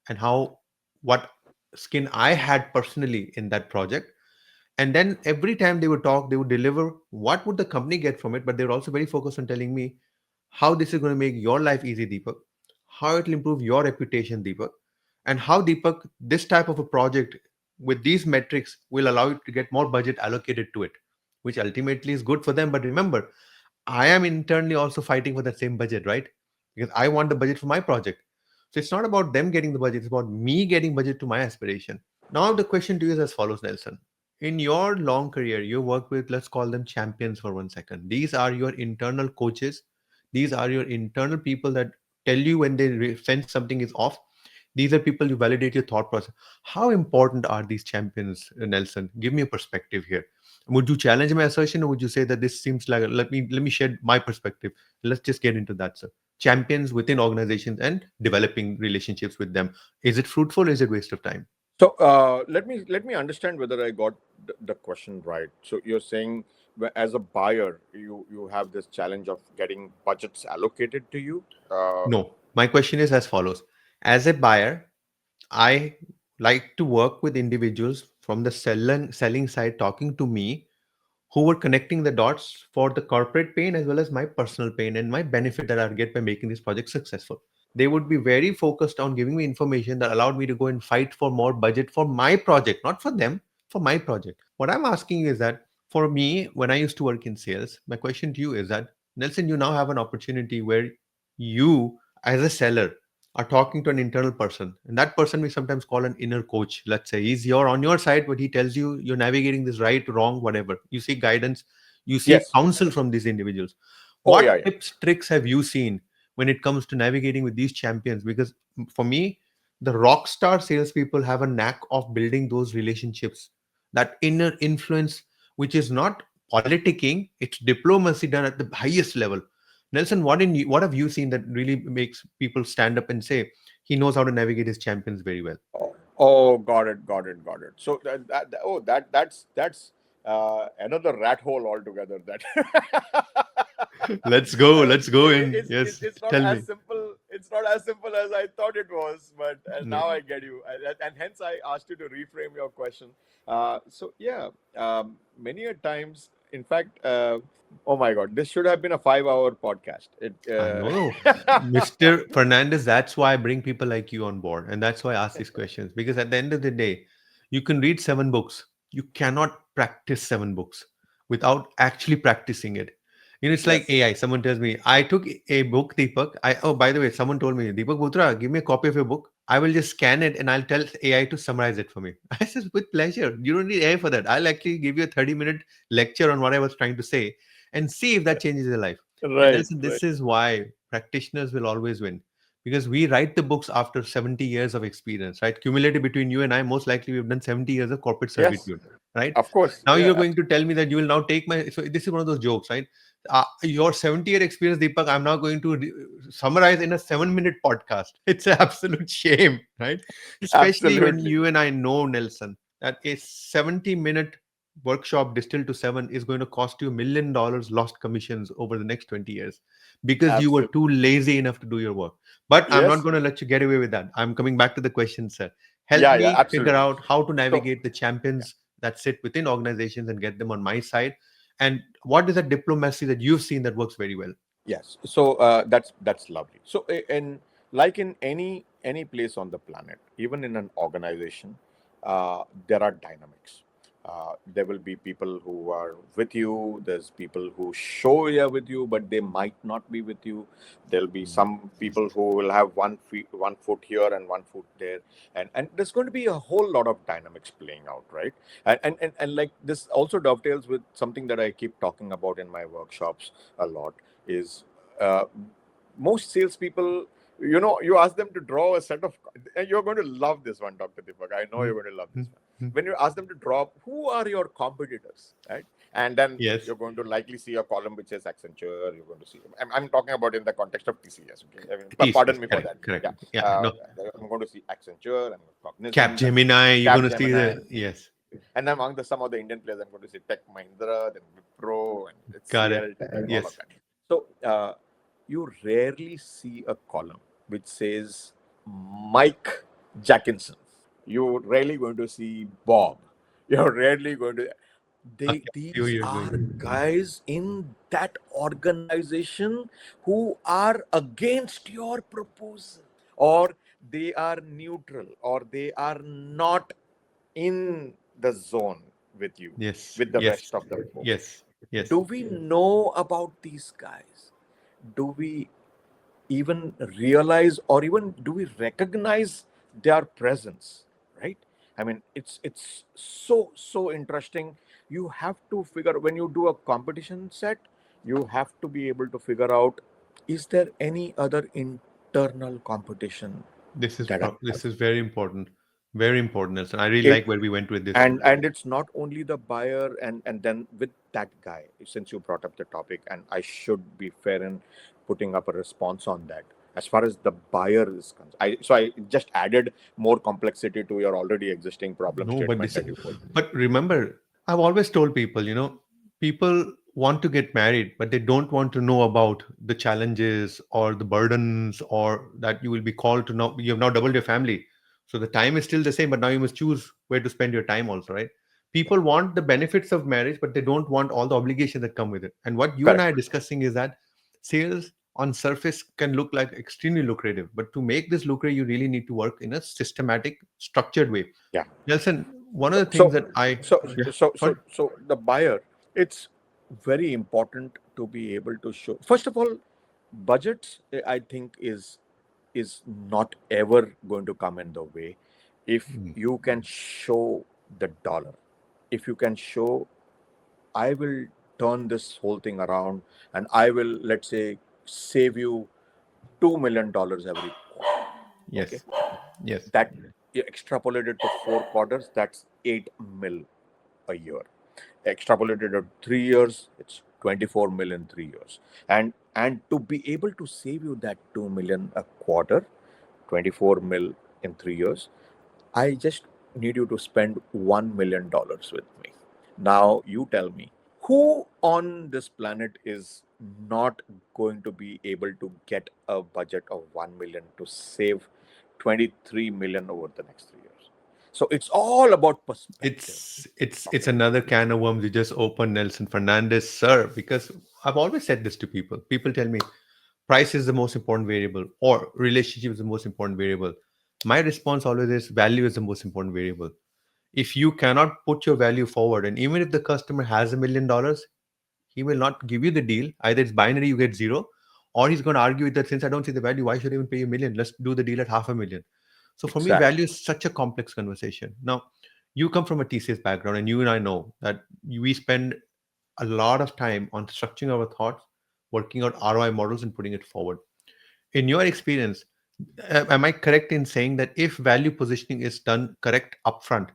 Speaker 1: and how what skin I had personally in that project. And then every time they would talk, they would deliver what would the company get from it, but they were also very focused on telling me how this is going to make your life easy, Deepak, how it will improve your reputation, Deepak, and how, Deepak, this type of a project with these metrics will allow you to get more budget allocated to it, which ultimately is good for them. But remember, I am internally also fighting for that same budget, right? Because I want the budget for my project. So it's not about them getting the budget, it's about me getting budget to my aspiration. Now, the question to you is as follows, Nelson. In your long career, you work with, let's call them champions for 1 second. These are your internal coaches. These are your internal people that tell you when they sense something is off. These are people who validate your thought process. How important are these champions, Nelson? Give me a perspective here. Would you challenge my assertion, or would you say that this seems like let me shed my perspective? Let's just get into that, sir. Champions within organizations and developing relationships with them. Is it fruitful? Is it waste of time?
Speaker 2: So let me understand whether I got the question right. So you're saying as a buyer, you have this challenge of getting budgets allocated to you.
Speaker 1: No. My question is as follows. As a buyer, I like to work with individuals from the selling side talking to me who were connecting the dots for the corporate pain as well as my personal pain and my benefit that I get by making this project successful. They would be very focused on giving me information that allowed me to go and fight for more budget for my project, not for them, for my project. What I'm asking you is that for me, when I used to work in sales, my question to you is that, Nelson, you now have an opportunity where you, as a seller, are talking to an internal person, and that person we sometimes call an inner coach. Let's say he's your on your side, but he tells you you're navigating this right, wrong, whatever. You seek guidance, you seek
Speaker 2: Yes.
Speaker 1: counsel from these individuals.
Speaker 2: Oh
Speaker 1: What
Speaker 2: yeah, yeah.
Speaker 1: tips, tricks have you seen when it comes to navigating with these champions? Because for me, the rock star salespeople have a knack of building those relationships, that inner influence, which is not politicking, it's diplomacy done at the highest level. Nelson, what have you seen that really makes people stand up and say he knows how to navigate his champions very well?
Speaker 2: Oh, got it, got it, got it. So that's another rat hole altogether. That
Speaker 1: Let's go in. Yes,
Speaker 2: it's not
Speaker 1: tell
Speaker 2: as
Speaker 1: me.
Speaker 2: simple. It's not as simple as I thought it was. But
Speaker 1: No,
Speaker 2: now I get you, and hence I asked you to reframe your question. So yeah, many a times, in fact, oh my God, this should have been a 5-hour podcast.
Speaker 1: I know, Mr. Fernandez. That's why I bring people like you on board, and that's why I ask these questions. Because at the end of the day, you can read 7 books. You cannot practice 7 books without actually practicing it. You know, it's like
Speaker 2: Yes,
Speaker 1: AI. Someone tells me, I took a book, Deepak. By the way, someone told me, Deepak Putra, give me a copy of your book. I will just scan it and I'll tell AI to summarize it for me. I said, with pleasure. You don't need AI for that. I'll actually give you a 30-minute lecture on what I was trying to say and see if that changes your life. And
Speaker 2: right,
Speaker 1: Nelson,
Speaker 2: right.
Speaker 1: this is why practitioners will always win, because we write the books after 70 years of experience, right? Cumulative between you and I, most likely we've done 70 years of corporate
Speaker 2: Yes,
Speaker 1: servitude, right?
Speaker 2: of course.
Speaker 1: Now you're
Speaker 2: Yeah,
Speaker 1: going to tell me that you will now take my. So this is one of those jokes, right? Your 70-year experience, Deepak, I'm now going to summarize in a 7-minute podcast. It's an absolute shame, right? Especially when
Speaker 2: absolutely,
Speaker 1: you and I know, Nelson, that a 70-minute workshop distilled to seven is going to cost you $1 million lost commissions over the next 20 years because you were
Speaker 2: absolutely.
Speaker 1: too lazy enough to do your work. But I'm not
Speaker 2: Yes.
Speaker 1: going to let you get away with that. I'm coming back to the question, sir. Help
Speaker 2: Yeah, yeah,
Speaker 1: me figure
Speaker 2: absolutely.
Speaker 1: out how to
Speaker 2: So
Speaker 1: navigate the champions that sit within organizations and get them on my side. And what is that diplomacy that you've seen that works very well?
Speaker 2: yes, so that's lovely. So in like in any place on the planet, even in an organization, there are dynamics. There will be people who are with you. There's people who show here with you, but they might not be with you. There'll be some people who will have one foot here and one foot there, and there's going to be a whole lot of dynamics playing out, right? And like this also dovetails with something that I keep talking about in my workshops a lot is uh, most salespeople, you ask them to draw a set of, and you're going to love this one, Dr. Deepak. I know
Speaker 1: Mm,
Speaker 2: you're going to love
Speaker 1: mm,
Speaker 2: this one.
Speaker 1: mm.
Speaker 2: When you ask them to draw, who are your competitors, right? And then
Speaker 1: Yes.
Speaker 2: you're going to likely see a column which says Accenture. You're going to see, I'm talking about in the context of TCS, okay? I mean,
Speaker 1: TCS,
Speaker 2: pardon me for
Speaker 1: correct,
Speaker 2: that.
Speaker 1: correct.
Speaker 2: Yeah.
Speaker 1: Yeah,
Speaker 2: Uh,
Speaker 1: no.
Speaker 2: I'm going to see Accenture and
Speaker 1: Cap
Speaker 2: Cognizant and
Speaker 1: Gemini, you're going to see
Speaker 2: Capgemini.
Speaker 1: the, yes,
Speaker 2: And among some of the Indian players, I'm going to say Tech Mahindra, then Wipro, and
Speaker 1: got it.
Speaker 2: HCL, and all of
Speaker 1: Yes.
Speaker 2: that. So you rarely see a column which says Mike Jackinson. You're rarely going to see Bob. You're rarely going to.
Speaker 1: Okay, see where
Speaker 2: These
Speaker 1: you're
Speaker 2: are
Speaker 1: going.
Speaker 2: guys in that organization who are against your proposal, or they are neutral, or they are not in the zone with you,
Speaker 1: Yes,
Speaker 2: with the
Speaker 1: yes,
Speaker 2: rest of the folks.
Speaker 1: yes, yes.
Speaker 2: Do we know about these guys? Do we even realize, or even do we recognize their presence, right? I mean, it's so interesting. You have to figure, when you do a competition set, you have to be able to figure out, is there any other internal competition that I have?
Speaker 1: This is very important, Nelson. I really
Speaker 2: It
Speaker 1: like where we went with this.
Speaker 2: and it's not only the buyer, and then with that guy, since you brought up the topic, and I should be fair in putting up a response on that. As far as the buyer is concerned, I just added more complexity to your already existing problem
Speaker 1: No, but
Speaker 2: statement
Speaker 1: this,
Speaker 2: that you put.
Speaker 1: but remember, I've always told people, people want to get married, but they don't want to know about the challenges or the burdens or that you will be called to now. You have now doubled your family. So the time is still the same, but now you must choose where to spend your time also, right? People want the benefits of marriage, but they don't want all the obligations that come with it. And what you and I
Speaker 2: Correct.
Speaker 1: are discussing is that sales on surface can look like extremely lucrative, but to make this lucrative, you really need to work in a systematic, structured way.
Speaker 2: Yeah.
Speaker 1: Nelson, one of
Speaker 2: So
Speaker 1: the things
Speaker 2: so
Speaker 1: that I
Speaker 2: so
Speaker 1: yeah,
Speaker 2: so
Speaker 1: go
Speaker 2: so, so the buyer, it's very important to be able to show. First of all, budgets, I think, is not ever going to come in the way if
Speaker 1: on.
Speaker 2: you can show the dollar. If you can show, I will turn this whole thing around, and I will, let's say, save you $2 million every quarter. Okay,
Speaker 1: Yes, yes,
Speaker 2: that you extrapolated to 4 quarters, that's 8 mil a year. Extrapolated to 3 years, it's 24 million 3 years. And to be able to save you that 2 million a quarter, 24 mil in 3 years, I just need you to spend $1 million with me. Now you tell me, who on this planet is not going to be able to get a budget of 1 million to save 23 million over the next 3 years? So it's all about perspective.
Speaker 1: it's another can of worms you just opened, Nelson Fernandez, sir. Because I've always said this to people. People tell me price is the most important variable, or relationship is the most important variable. My response always is value is the most important variable. If you cannot put your value forward, and even if the customer has $1 million, he will not give you the deal. Either it's binary, you get zero, or he's going to argue with that, since I don't see the value, why should I even pay $1 million? Let's do the deal at half a million. So for me,
Speaker 2: Exactly.
Speaker 1: value is such a complex conversation. Now, you come from a TCS background, and you and I know that we spend a lot of time on structuring our thoughts, working out ROI models, and putting it forward. In your experience, am I correct in saying that if value positioning is done correct upfront,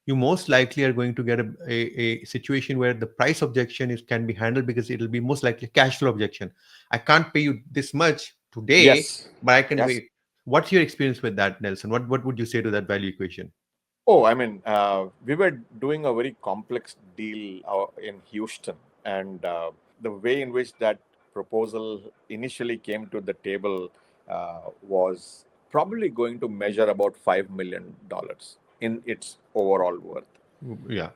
Speaker 1: you most likely are going to get a situation where the price objection is can be handled, because it'll be most likely cash flow objection. I can't pay you this much today,
Speaker 2: Yes.
Speaker 1: but I can
Speaker 2: Yes.
Speaker 1: wait. What's your experience with that, Nelson? What would you say to that value equation?
Speaker 2: Oh, I mean, we were doing a very complex deal in Houston, and the way in which that proposal initially came to the table was probably going to measure about $5 million in its overall worth.
Speaker 1: Yeah.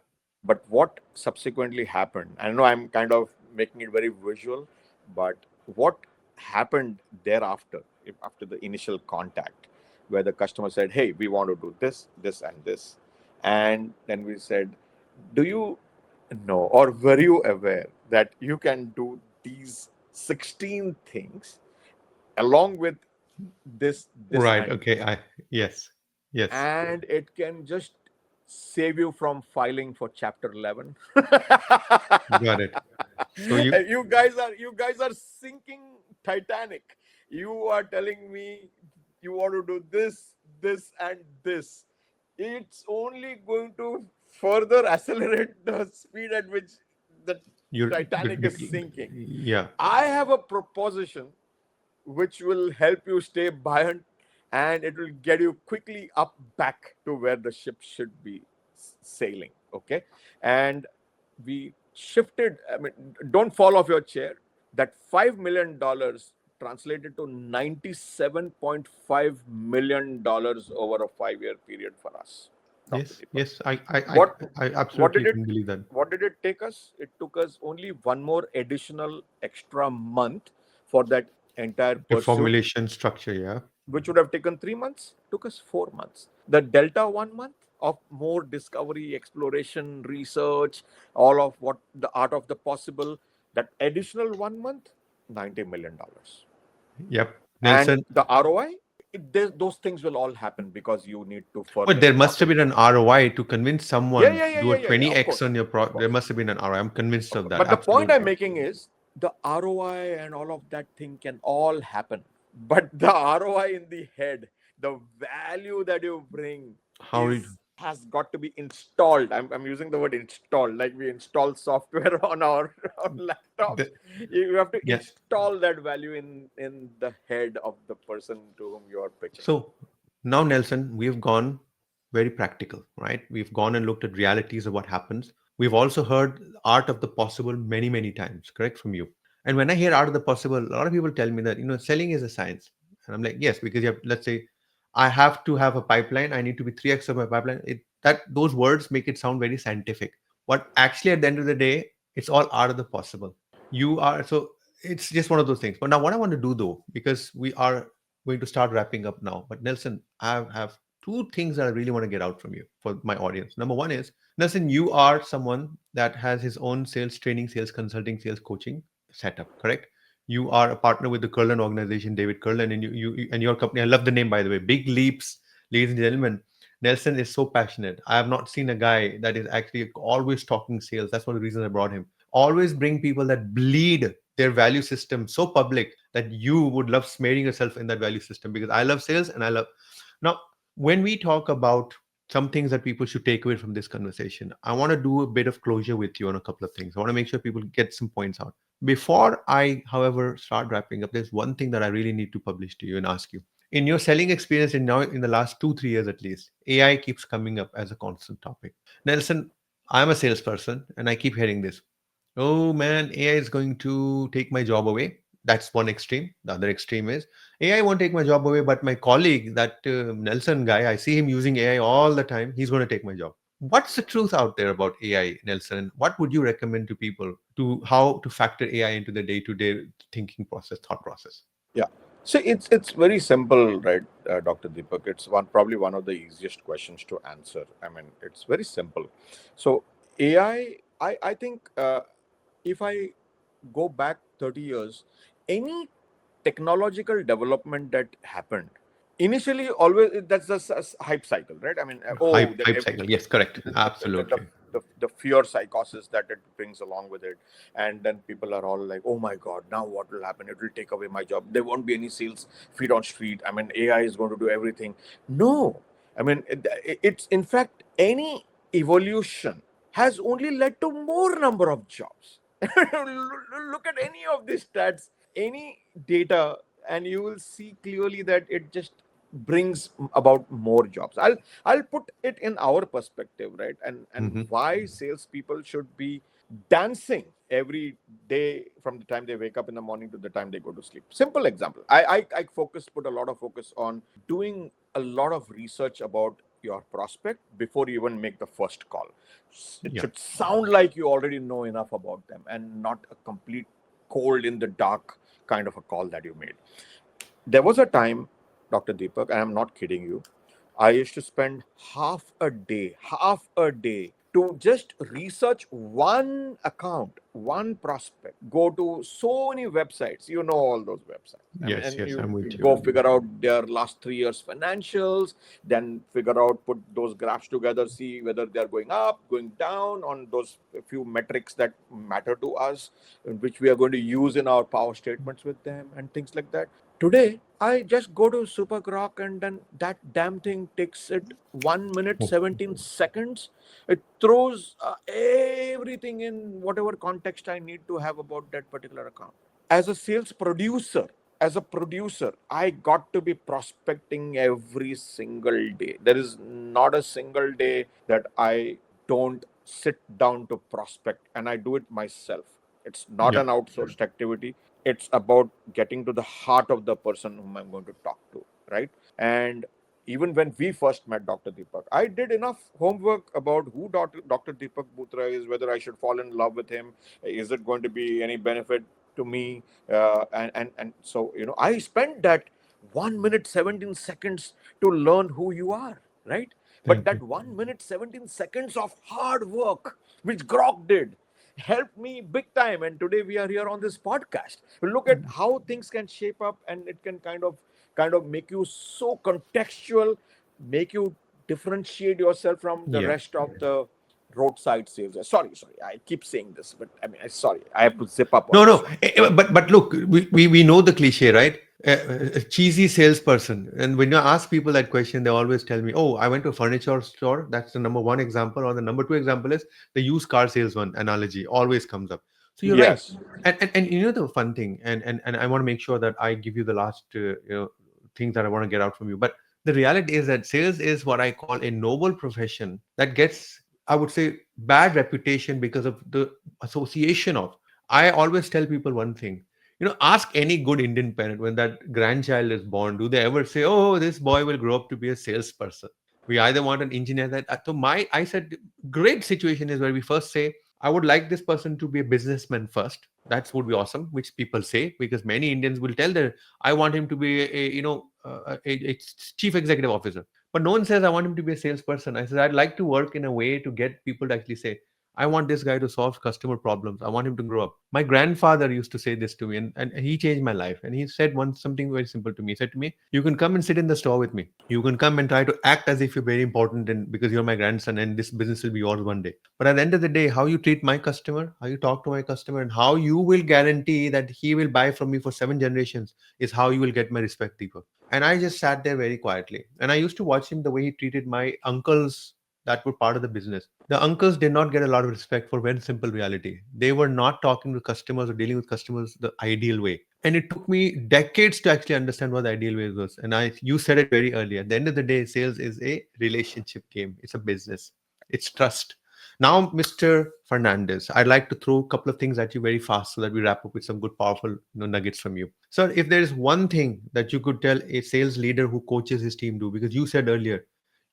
Speaker 2: But what subsequently happened, I know I'm kind of making it very visual, but what happened thereafter, after the initial contact, where the customer said, "Hey, we want to do this, this, and this," and then we said, "Do you know, or were you aware that you can do these 16 things along with this
Speaker 1: Right.
Speaker 2: and
Speaker 1: Okay. I Yes. Yes.
Speaker 2: and it can just save you from filing for chapter 11."
Speaker 1: Got it. So you
Speaker 2: And you guys are sinking Titanic. You are telling me you want to do this, this, and this. It's only going to further accelerate the speed at which the
Speaker 1: you're
Speaker 2: Titanic is sinking.
Speaker 1: yeah.
Speaker 2: I have a proposition which will help you stay buoyant, and it will get you quickly up back to where the ship should be sailing. Okay. And we shifted, I mean, don't fall off your chair. That $5 million translated to $97.5 million over a 5 year period for us, Dr.
Speaker 1: Yes.
Speaker 2: Deepak.
Speaker 1: Yes. I
Speaker 2: What
Speaker 1: I
Speaker 2: what
Speaker 1: absolutely
Speaker 2: did it
Speaker 1: can believe that.
Speaker 2: what did it take us? It took us only one more additional extra month for that entire
Speaker 1: The
Speaker 2: pursuit,
Speaker 1: formulation structure, yeah.
Speaker 2: which would have taken 3 months, took us 4 months. The delta 1 month of more discovery, exploration, research, all of what the art of the possible, that additional 1 month, $90 million.
Speaker 1: Yep.
Speaker 2: And
Speaker 1: Nelson,
Speaker 2: the ROI, those things will all happen because you need to
Speaker 1: but
Speaker 2: further
Speaker 1: there must have
Speaker 2: market.
Speaker 1: been an ROI to convince
Speaker 2: Yeah,
Speaker 1: someone
Speaker 2: yeah,
Speaker 1: to
Speaker 2: yeah,
Speaker 1: do
Speaker 2: yeah,
Speaker 1: a
Speaker 2: yeah, yeah. Of
Speaker 1: 20x
Speaker 2: course,
Speaker 1: on your
Speaker 2: of
Speaker 1: there
Speaker 2: course.
Speaker 1: must have been an ROI. I'm convinced of that.
Speaker 2: But the point I'm
Speaker 1: Absolutely.
Speaker 2: making is the ROI and all of that thing can all happen. But the ROI in the head, the value that you bring
Speaker 1: How did
Speaker 2: has got to be installed. I'm using the word installed, like we install software on our on laptops.
Speaker 1: the,
Speaker 2: You have to
Speaker 1: yeah.
Speaker 2: install that value in the head of the person to whom you are pitching.
Speaker 1: So now, Nelson, we've gone very practical, right? We've gone and looked at realities of what happens. We've also heard art of the possible many, many times, correct, from you. And when I hear art of the possible, a lot of people tell me that, selling is a science. And I'm like, yes, because you have, let's say, I have to have a pipeline. I need to be 3x of my pipeline. that those words make it sound very scientific. What actually at the end of the day, it's all art of the possible. You are so it's just one of those things. But now what I want to do though, because we are going to start wrapping up now. But Nelson, I have two things that I really want to get out from you for my audience. Number one is, Nelson, you are someone that has his own sales training, sales consulting, sales coaching setup, correct? You are a partner with the Curlin organization, David Curlin, and you and your company. I love the name, by the way, Big Leaps, ladies and gentlemen. Nelson is so passionate. I have not seen a guy that is actually always talking sales. That's one of the reasons I brought him. Always bring people that bleed their value system so public that you would love smearing yourself in that value system, because I love sales and I love. Now, when we talk about some things that people should take away from this conversation, I want to do a bit of closure with you on a couple of things. I want to make sure people get some points out. Before I, however, start wrapping up, there's one thing that I really need to publish to you and ask you. In your selling experience in now in the last 2 3 years at least, AI keeps coming up as a constant topic. Nelson, I'm a salesperson and I keep hearing this. Oh man, AI is going to take my job away. That's one extreme. The other extreme is AI won't take my job away, but my colleague, that Nelson guy, I see him using AI all the time. He's going to take my job. What's the truth out there about AI, Nelson? What would you recommend to people to how to factor AI into the day-to-day thinking process, thought process?
Speaker 2: Yeah. So it's very simple, right, Dr. Deepak? It's probably one of the easiest questions to answer. I mean, it's very simple. So I think if I go back 30 years, any technological development that happened initially, always that's the hype cycle, right? I mean, oh,
Speaker 1: Hype, hype cycle. Yes, correct. Absolutely.
Speaker 2: the fear psychosis that it brings along with it, and then people are all like, oh my god, now what will happen? It will take away my job. There won't be any sales feet on street. I mean, AI is going to do everything. No, I mean, it's in fact, any evolution has only led to more number of jobs. Look at any of these stats, any data, and you will see clearly that it just brings about more jobs. I'll put it in our perspective, right? And
Speaker 1: Hmm.
Speaker 2: why salespeople should be dancing every day from the time they wake up in the morning to the time they go to sleep. Simple example. I put a lot of focus on doing a lot of research about your prospect before you even make the first call. It
Speaker 1: Yeah.
Speaker 2: should sound like you already know enough about them and not a complete cold in the dark kind of a call that you made. There was a time, Dr. Deepak, and I'm not kidding you, I used to spend half a day to just research one account, one prospect. Go to so many websites. You know all those websites. I mean,
Speaker 1: Yes,
Speaker 2: and
Speaker 1: yes, I'm
Speaker 2: you
Speaker 1: with you.
Speaker 2: go figure out their last 3 years financials, then figure out, put those graphs together, see whether they're going up, going down on those few metrics that matter to us, which we are going to use in our power statements with them and things like that. Today, I just go to Supergrok and then that damn thing takes it 1 minute,
Speaker 1: Oh,
Speaker 2: 17 seconds. It throws everything in whatever context I need to have about that particular account. As a sales producer, I got to be prospecting every single day. There is not a single day that I don't sit down to prospect, and I do it myself. It's not
Speaker 1: yeah.
Speaker 2: an outsourced activity. It's about getting to the heart of the person whom I'm going to talk to, right? And even when we first met, Dr. Deepak, I did enough homework about who Dr. Deepak Butra is, whether I should fall in love with him, is it going to be any benefit to me, and so I spent that 1 minute 17 seconds to learn who you are, right? But
Speaker 1: Thank you.
Speaker 2: that 1 minute 17 seconds of hard work which Grok did helped me big time, and today we are here on this podcast. Look at how things can shape up, and it can kind of make you so contextual, make you differentiate yourself from the
Speaker 1: Yeah.
Speaker 2: rest of the roadside sales. Sorry, I keep saying this, but I mean, sorry, I have to zip up on
Speaker 1: No,
Speaker 2: this
Speaker 1: no.
Speaker 2: one.
Speaker 1: But look, we know the cliche, right? A cheesy salesperson. And when you ask people that question, they always tell me, "Oh, I went to a furniture store." That's the number one example, or the number two example is the used car salesman analogy. Always comes up. So you're right.
Speaker 2: Yes.
Speaker 1: And you know the fun thing, and I want to make sure that I give you the last things that I want to get out from you. But the reality is that sales is what I call a noble profession that gets, I would say, bad reputation because of the association of. I always tell people one thing. Ask any good Indian parent when that grandchild is born, do they ever say, "Oh, this boy will grow up to be a salesperson"? We either want an engineer that. So I said, great situation is where we first say, I would like this person to be a businessman first. That would be awesome, which people say because many Indians will tell their, I want him to be a chief executive officer. But no one says I want him to be a salesperson. I said I'd like to work in a way to get people to actually say, I want this guy to solve customer problems. I want him to grow up. My grandfather used to say this to me, and he changed my life. And he said once something very simple to me. He said to me, you can come and sit in the store with me. You can come and try to act as if you're very important and because you're my grandson and this business will be yours one day. But at the end of the day, how you treat my customer, how you talk to my customer, and how you will guarantee that he will buy from me for 7 generations is how you will get my respect deeper. And I just sat there very quietly. And I used to watch him the way he treated my uncles that were part of the business. The uncles did not get a lot of respect for very simple reality. They were not talking to customers or dealing with customers the ideal way. And it took me decades to actually understand what the ideal way was. And you said it very early. At the end of the day, sales is a relationship game. It's a business. It's trust. Now, Mr. Fernandez, I'd like to throw a couple of things at you very fast so that we wrap up with some good, powerful nuggets from you. Sir, if there is one thing that you could tell a sales leader who coaches his team do, because you said earlier,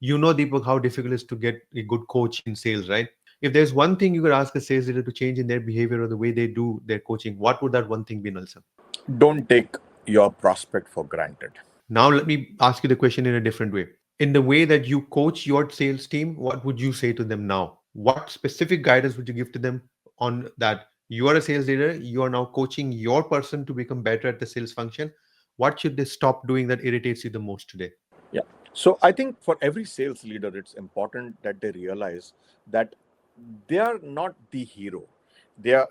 Speaker 1: Deepak, how difficult it is to get a good coach in sales, right? If there's one thing you could ask a sales leader to change in their behavior or the way they do their coaching, what would that one thing be, Nelson?
Speaker 2: Don't take your prospect for granted.
Speaker 1: Now, let me ask you the question in a different way. In the way that you coach your sales team, what would you say to them now? What specific guidance would you give to them on that? You are a sales leader, you are now coaching your person to become better at the sales function. What should they stop doing that irritates you the most today?
Speaker 2: Yeah. So I think for every sales leader, it's important that they realize that they are not the hero. They are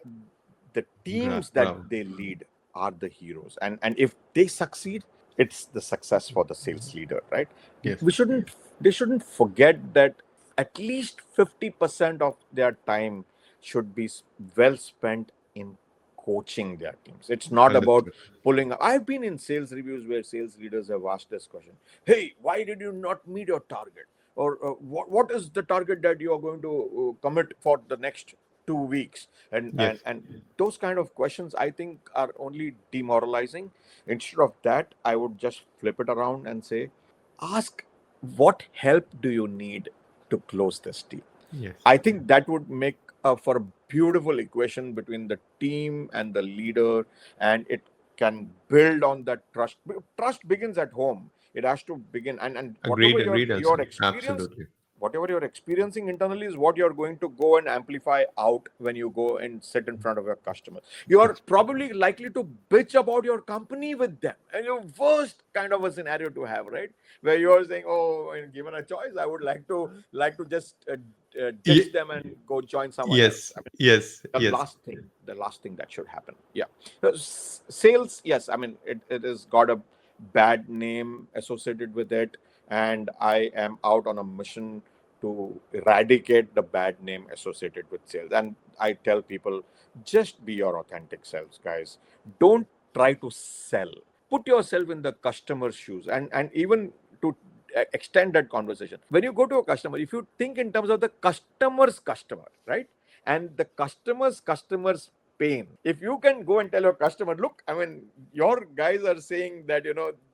Speaker 2: the teams that
Speaker 1: Bravo.
Speaker 2: they lead are the heroes. And if they succeed, it's the success for the sales leader, right?
Speaker 1: Yes.
Speaker 2: We shouldn't they shouldn't forget that at least 50% of their time should be well spent in coaching their teams. It's not about
Speaker 1: Understood.
Speaker 2: pulling up. I've been in sales reviews where sales leaders have asked this question: hey, why did you not meet your target? Or what is the target that you are going to commit for the next 2 weeks? And, and
Speaker 1: Yes.
Speaker 2: and those kind of questions, I think, are only demoralizing. Instead of that, I would just flip it around and say, ask, what help do you need to close this deal?
Speaker 1: Yes.
Speaker 2: I think that would make for a beautiful equation between the team and the leader, and it can build on that trust. Trust begins at home. It has to begin, and
Speaker 1: Agreed,
Speaker 2: whatever
Speaker 1: agreed,
Speaker 2: your
Speaker 1: Nelson.
Speaker 2: experience,
Speaker 1: Absolutely.
Speaker 2: whatever you're experiencing internally is what you're going to go and amplify out when you go and sit in front of your customer. You're probably likely to bitch about your company with them, and your worst kind of a scenario to have, right? Where you're saying, oh, and given a choice, I would like to just ditch
Speaker 1: Ye-
Speaker 2: them and go join someone else.
Speaker 1: yes,
Speaker 2: I mean,
Speaker 1: yes,
Speaker 2: the
Speaker 1: yes.
Speaker 2: last thing that should happen. Yeah. Sales, yes, I mean, it has got a bad name associated with it, and I am out on a mission to eradicate the bad name associated with sales. And I tell people, just be your authentic selves, guys. Don't try to sell. Put yourself in the customer's shoes, and even to extend that conversation, when you go to a customer, if you think in terms of the customer's customer, right, and the customer's pain, if you can go and tell your customer, look, I mean, your guys are saying that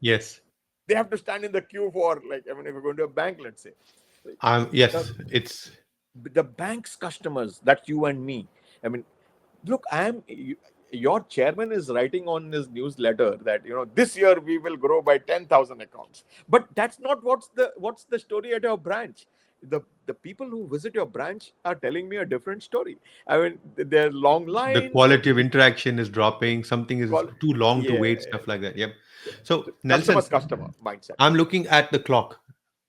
Speaker 1: Yes.
Speaker 2: they have to stand in the queue for, like, I mean, if you're going to a bank, let's say, the,
Speaker 1: Yes, it's
Speaker 2: the bank's customers, that's you and me. I mean, look, your chairman is writing on his newsletter that this year we will grow by 10,000 accounts, but that's not what's the story at your branch. The people who visit your branch are telling me a different story. I mean, there are long
Speaker 1: the
Speaker 2: lines and
Speaker 1: quality of interaction is dropping. Something is
Speaker 2: call,
Speaker 1: too long to
Speaker 2: yeah,
Speaker 1: wait, stuff like that. Yep. So, Nelson,
Speaker 2: customer's customer mindset.
Speaker 1: I'm looking at the clock.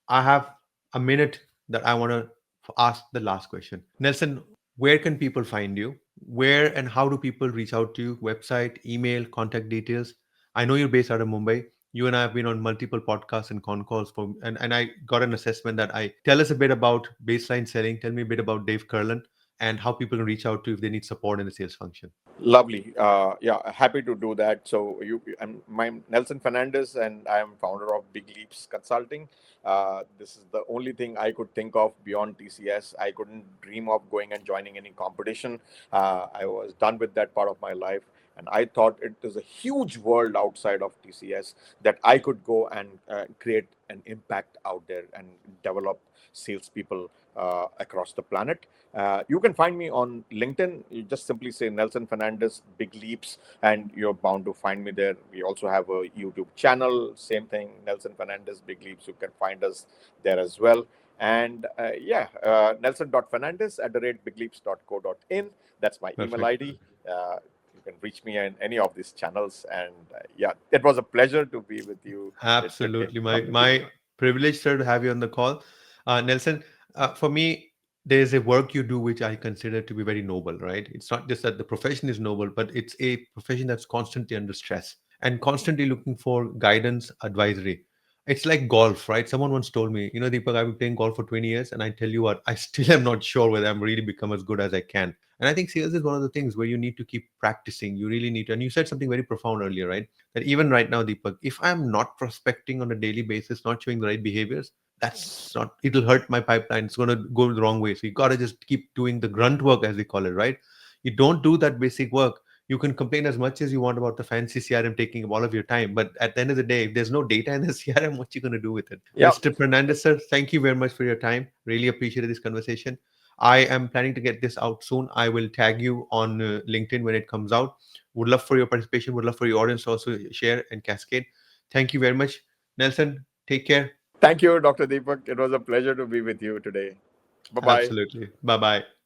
Speaker 1: I have a minute that I want to ask the last question. Nelson, where can people find you? Where and how do people reach out to you? Website, email, contact details? I know you're based out of Mumbai. You and I have been on multiple podcasts and con calls for, and I got an assessment that I tell us a bit about baseline selling. Tell me a bit about Dave Curlin and how people can reach out to you if they need support in the sales function.
Speaker 2: Lovely. Yeah, happy to do that. So I'm Nelson Fernandes, and I am founder of Big Leaps Consulting. This is the only thing I could think of beyond TCS. I couldn't dream of going and joining any competition. I was done with that part of my life, And I thought it is a huge world outside of TCS that I could go and create an impact out there and develop salespeople across the planet. You can find me on LinkedIn. You just simply say Nelson Fernandes Big Leaps, and you're bound to find me there. We also have a YouTube channel, same thing, Nelson Fernandes Big Leaps. You can find us there as well. And Nelson.Fernandes at bigleaps.co.in. That's my email
Speaker 1: Perfect.
Speaker 2: ID. You can reach me in any of these channels. And yeah, it was a pleasure to be with you today.
Speaker 1: Absolutely. My
Speaker 2: Dr.
Speaker 1: my
Speaker 2: Deepak.
Speaker 1: privilege, sir, to have you on the call. Nelson, for me, there's a work you do which I consider to be very noble, right? It's not just that the profession is noble, but it's a profession that's constantly under stress and constantly looking for guidance, advisory. It's like golf, right? Someone once told me, Deepak, I've been playing golf for 20 years, and I tell you what, I still am not sure whether I'm really become as good as I can. And I think sales is one of the things where you need to keep practicing. You really need to. And you said something very profound earlier, right? That even right now, Deepak, if I'm not prospecting on a daily basis, not showing the right behaviors, that's not, it'll hurt my pipeline. It's going to go the wrong way. So you got to just keep doing the grunt work, as they call it, right? You don't do that basic work. You can complain as much as you want about the fancy CRM taking up all of your time. But at the end of the day, if there's no data in the CRM, what you going to do with it?
Speaker 2: Yeah.
Speaker 1: Mr. Fernandez, sir, thank you very much for your time. Really appreciated this conversation. I am planning to get this out soon. I will tag you on LinkedIn when it comes out. Would love for your participation. Would love for your audience to also share and cascade. Thank you very much, Nelson. Take care.
Speaker 2: Thank you, Dr. Deepak. It was a pleasure to be with you today. Bye bye.
Speaker 1: Absolutely. Bye bye.